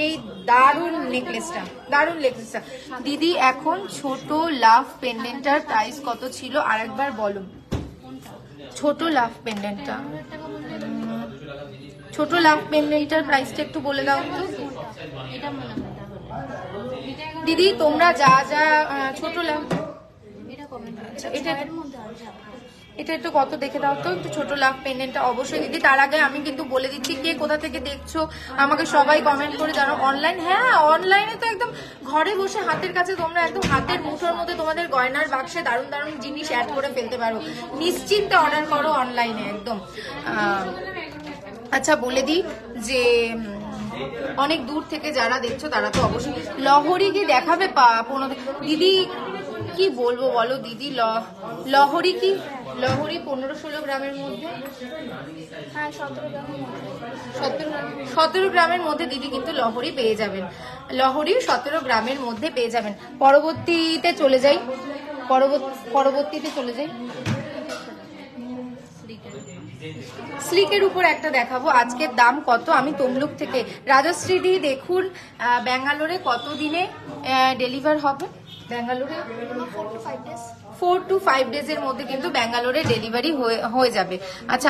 এই দারুণ নেকলেসটা। দিদি এখন ছোট লাভ পেন্ডেন্টটার প্রাইস কত ছিল আরেকবার বলো। ছোট লাভ পেন্ডেন্টটা, ছোট লাভ পেন্ডেন্টটার প্রাইসটা একটু বলে দাও তো এটা মনে হয় তাহলে দিদি। তোমরা যা যা ছোট লাভ, এটা কমেন্ট আচ্ছা এটা এর মধ্যে আছে এটা একটু কত দেখে দাও তো, একটু ছোট লাভ পেন্ডেন্টটা অবশ্যই দিদি। তার আগে আমি কিন্তু বলে দিচ্ছি কে কোথা থেকে দেখছো আমাকে সবাই কমেন্ট করে জানাও। অনলাইন, হ্যাঁ অনলাইনে তো একদম ঘরে বসে হাতের কাছে তোমরা একদম হাতের মুঠোর মধ্যে তোমাদের গয়নার বাক্সে দারুণ দারুণ জিনিস অ্যাড করে ফেলতে পারো। নিশ্চিন্তে অর্ডার করো অনলাইনে একদম। আচ্ছা বলে দিই যে অনেক দূর থেকে যারা দেখছো তারা তো অবশ্যই লহরি কি দেখাবে দিদি, কি বলবো বলো দিদি। লহরি 15-16 গ্রামের মধ্যে, হ্যাঁ 17 গ্রামের মধ্যে 17 গ্রামের মধ্যে দিদি কিন্তু লহরি পেয়ে যাবেন। লহরি 17 গ্রামের মধ্যে পেয়ে যাবেন। পরবর্তীতে চলে যাই। স্লিকের উপর একটা দেখাবো। আজকের দাম কত, আমি তমলুক থেকে। রাজশ্রী দি দেখুন ব্যাঙ্গালোরে কত দিনে ডেলিভার হবে? ব্যাঙ্গালোরে 4 to 5 ডেজের মধ্যে কিন্তু ব্যাঙ্গালোরে ডেলিভারি হয়ে যাবে। আচ্ছা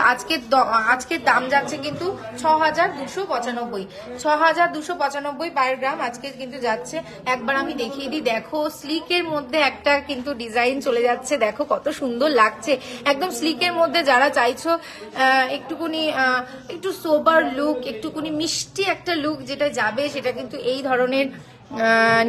আজকের দাম যাচ্ছে কিন্তু 6,295 পার গ্রাম আজকে কিন্তু যাচ্ছে। একবার আমি দেখিয়ে দিই, দেখো স্লিকের মধ্যে একটা কিন্তু ডিজাইন চলে যাচ্ছে, দেখো কত সুন্দর লাগছে একদম স্লিকের মধ্যে। যারা চাইছো একটুকুনি একটু সোবার লুক, একটুকুনি মিষ্টি একটা লুক যেটা যাবে, সেটা কিন্তু এই ধরনের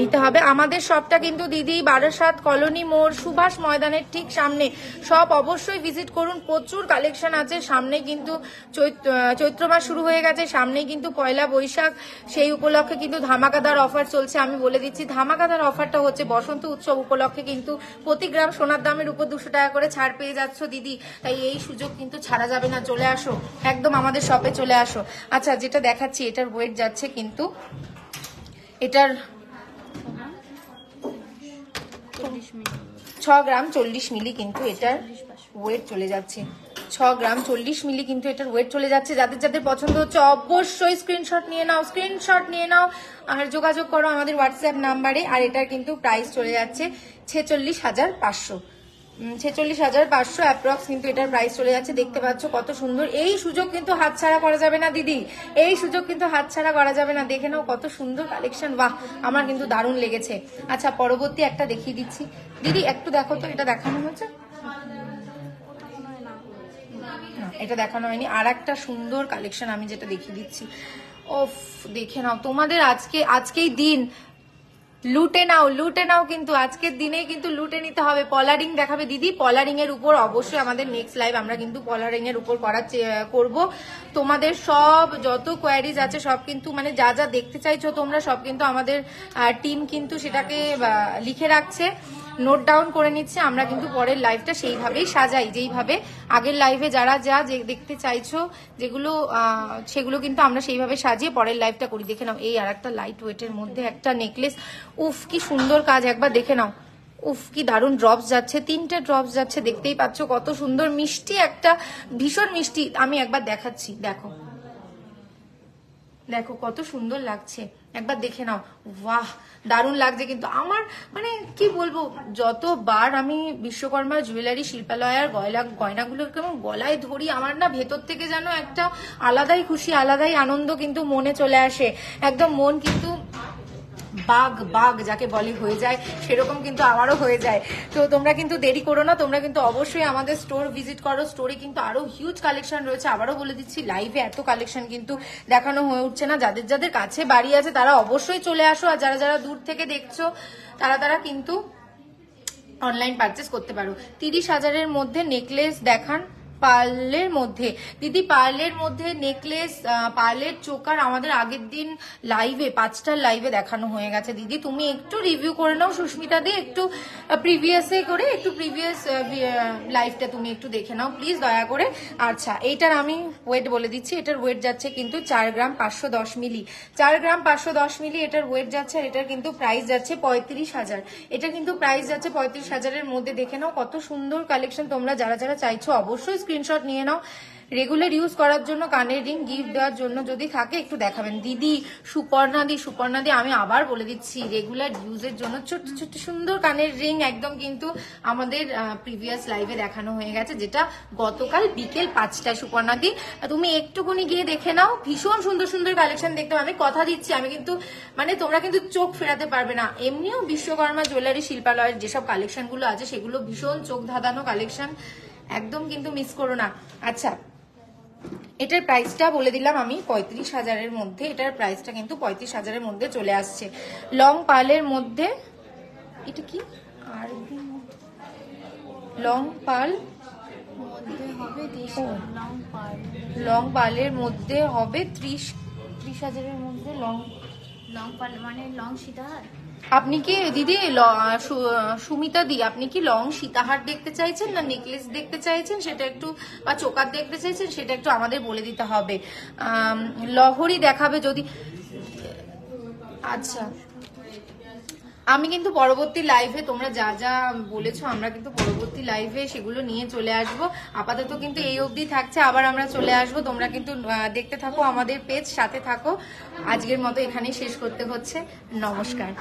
নিতে হবে। আমাদের শপটা কিন্তু দিদি বারাসাত কলোনি মোড় সুভাষ ময়দানের ঠিক সামনে। সব অবশ্যই ভিজিট করুন, প্রচুর কালেকশন আছে। সামনে কিন্তু চৈত্র মাস শুরু হয়ে গেছে, সামনে কিন্তু পয়লা বৈশাখ, সেই উপলক্ষে কিন্তু ধামাকাদার অফার চলছে। আমি বলে দিচ্ছি ধামাকাদার অফারটা হচ্ছে বসন্ত উৎসব উপলক্ষে কিন্তু প্রতি গ্রাম সোনার দামের উপর 200 টাকা করে ছাড় পেয়ে যাচ্ছ দিদি। তাই এই সুযোগ কিন্তু ছাড়া যাবে না, চলে আসো একদম আমাদের শপে চলে আসো। আচ্ছা যেটা দেখাচ্ছি এটার ওয়েট যাচ্ছে কিন্তু, এটার 6 গ্রাম 40 মিলি কিন্তু এটার ওয়েট চলে যাচ্ছে। 6 গ্রাম 40 মিলি কিন্তু এটার ওয়েট চলে যাচ্ছে। যাদের যাদের পছন্দ হচ্ছে অবশ্যই স্ক্রিনশট নিয়ে নাও আর যোগাযোগ করো আমাদের হোয়াটসঅ্যাপ নাম্বারে। আর এটার কিন্তু প্রাইস চলে যাচ্ছে 46,500, 46,500 অ্যাপ্রক্স কিন্তু এটার প্রাইস চলে যাচ্ছে। দেখতে পাচ্ছ কত সুন্দর। এই সুযোগ কিন্তু হাতছাড়া করা যাবে না দিদি, এই সুযোগ কিন্তু হাতছাড়া করা যাবে না। দেখে নাও কত সুন্দর কালেকশন, বাহ আমার কিন্তু দারুণ লেগেছে। আচ্ছা পরবর্তী একটা দেখিয়ে দিচ্ছি দিদি, একটু দেখো তো এটা দেখানো হচ্ছে না, এটা দেখানো হয়নি। আর একটা সুন্দর কালেকশন আমি যেটা দেখিয়ে দিচ্ছি, ওফ দেখে নাও তোমাদের আজকেই দিন লুটে নাও কিন্তু আজকের দিনে কিন্তু লুটে নিতে হবে। পলারিং দেখাবে দিদি, পলারিং এর উপর অবশ্যই আমাদের নেক্সট লাইভ আমরা কিন্তু পলারিং এর উপর করব। তোমাদের সব যত কোয়ারিজ আছে সব কিন্তু মানে যা যা দেখতে চাইছো তোমরা সব কিন্তু আমাদের টিম কিন্তু সেটাকে লিখে রাখছে, নোট ডাউন করে নিচ্ছে। আমরা কিন্তু পরের লাইভটা সেইভাবেই সাজাই, যেইভাবে আগের লাইভে যারা যা দেখতে চাইছো যেগুলো সেগুলো কিন্তু আমরা সেইভাবে সাজিয়ে পরের লাইভটা করি। দেখে নাও এই আর একটা লাইট ওয়েটের মধ্যে একটা নেকলেস, উফ কি সুন্দর কাজ, একবার দেখে নাও। উফ কি দারুণ ড্রপস যাচ্ছে, 3টে ড্রপস যাচ্ছে, দেখতেই পাচ্ছ কত সুন্দর মিষ্টি একটা, ভীষণ মিষ্টি। আমি একবার দেখাচ্ছি, দেখো দেখো কত সুন্দর লাগছে, একবার দেখে নাও। বাহ দারুণ লাগছে কিন্তু আমার মানে কি বলবো, যতবার আমি বিশ্বকর্মা জুয়েলারি শিল্পালয়ের গয়নাগুলো কেমন গলায় ধরি আমার না ভেতর থেকে যেন একটা আলাদাই খুশি, আলাদাই আনন্দ কিন্তু মনে চলে আসে। একদম মন কিন্তু বাগ যাকে বলে হয়ে যায়, সেরকম কিন্তু আমারও হয়ে যায়। তো তোমরা কিন্তু দেরি করো না, তোমরা কিন্তু অবশ্যই আমাদের স্টোর ভিজিট করো। স্টোরে কিন্তু আরো হিউজ কালেকশন রয়েছে। আবারও বলে দিচ্ছি লাইভে এত কালেকশন কিন্তু দেখানো হয়ে উঠছে না। যাদের যাদের কাছে বাড়ি আছে তারা অবশ্যই চলে আসো, আর যারা যারা দূর থেকে দেখছো তারা কিন্তু অনলাইন পারচেস করতে পারো। 30,000-এর মধ্যে নেকলেস দেখান পার্লের মধ্যে দিদি, পার্লের মধ্যে নেকলেস, পার্লের চোকার আমাদের আগের দিন লাইভে 5টার লাইভে দেখানো হয়ে গেছে দিদি, তুমি একটু রিভিউ করে নাও সুস্মিতা দি, একটু প্রিভিয়াসে করে একটু প্রিভিয়াস লাইভটা তুমি একটু দেখে নাও প্লিজ দয়া করে। আচ্ছা, এইটার আমি ওয়েট বলে দিচ্ছি, এটার ওয়েট যাচ্ছে কিন্তু 4 গ্রাম 510 মিলি, 4 গ্রাম 510 মিলি এটার ওয়েট যাচ্ছে। আর এটার কিন্তু প্রাইস যাচ্ছে 35,000, এটা কিন্তু প্রাইস যাচ্ছে 35,000-এর মধ্যে। দেখে নাও কত সুন্দর কালেকশন, তোমরা যারা যারা চাইছো অবশ্যই স্ক্রিনশট নিয়ে নাও। রেগুলার ইউজ করার জন্য, কানের রিং গিফট দেওয়ার জন্য যদি থাকে একটু দেখাবেন দিদি। সুপর্ণাদি আমি আবার বলে দিচ্ছি, রেগুলার ইউজের জন্য ছোট্ট ছোট্ট সুন্দর কানের রিং একদম কিন্তু আমাদের প্রিভিয়াস লাইভে দেখানো হয়ে গেছে, যেটা গতকাল বিকেল 5টায়। সুপর্ণাদি তুমি একটুকুনি গিয়ে দেখে নাও, ভীষণ সুন্দর সুন্দর কালেকশন দেখতে পাবে। আমি কথা দিচ্ছি, আমি কিন্তু মানে তোমরা কিন্তু চোখ ফেরাতে পারবে না। এমনিও বিশ্বকর্মা জুয়েলারি শিল্পালয়ের যেসব কালেকশন গুলো আছে সেগুলো ভীষণ চোখ ধাঁধানো কালেকশন, একদম কিন্তু মিস করো না। আচ্ছা, এটার প্রাইসটা বলে দিলাম আমি 35,000-এর মধ্যে, এটার প্রাইসটা কিন্তু 35,000-এর মধ্যে চলে আসছে। লং পার্লের মধ্যে, এটা কি আর লং পার্ল মধ্যে হবে লং পার্ল, লং পার্লের মধ্যে হবে 30,000-এর মধ্যে লং পার্ল মানে লং সীতাহার। আপনি কি দিদি সুমিতা দি, আপনি কি লং সীতাহার দেখতে চাইছেন না নেকলেস দেখতে চাইছেন সেটা একটু, বা চোকার দেখতে চাইছেন সেটা একটু আমাদের বলে দিতে হবে। লহরি দেখাবে যদি। আচ্ছা, আমি কিন্তু পরবর্তী লাইভে তোমরা যা যা বলেছো আমরা কিন্তু পরবর্তী লাইভে সেগুলো নিয়ে চলে আসব। আপাতত কিন্তু এই অবধি থাকছে, আবার আমরা চলে আসব। তোমরা কিন্তু দেখতে থাকো আমাদের পেজ, সাথে থাকো। আজকের মতো এখানেই শেষ করতে হচ্ছে। নমস্কার।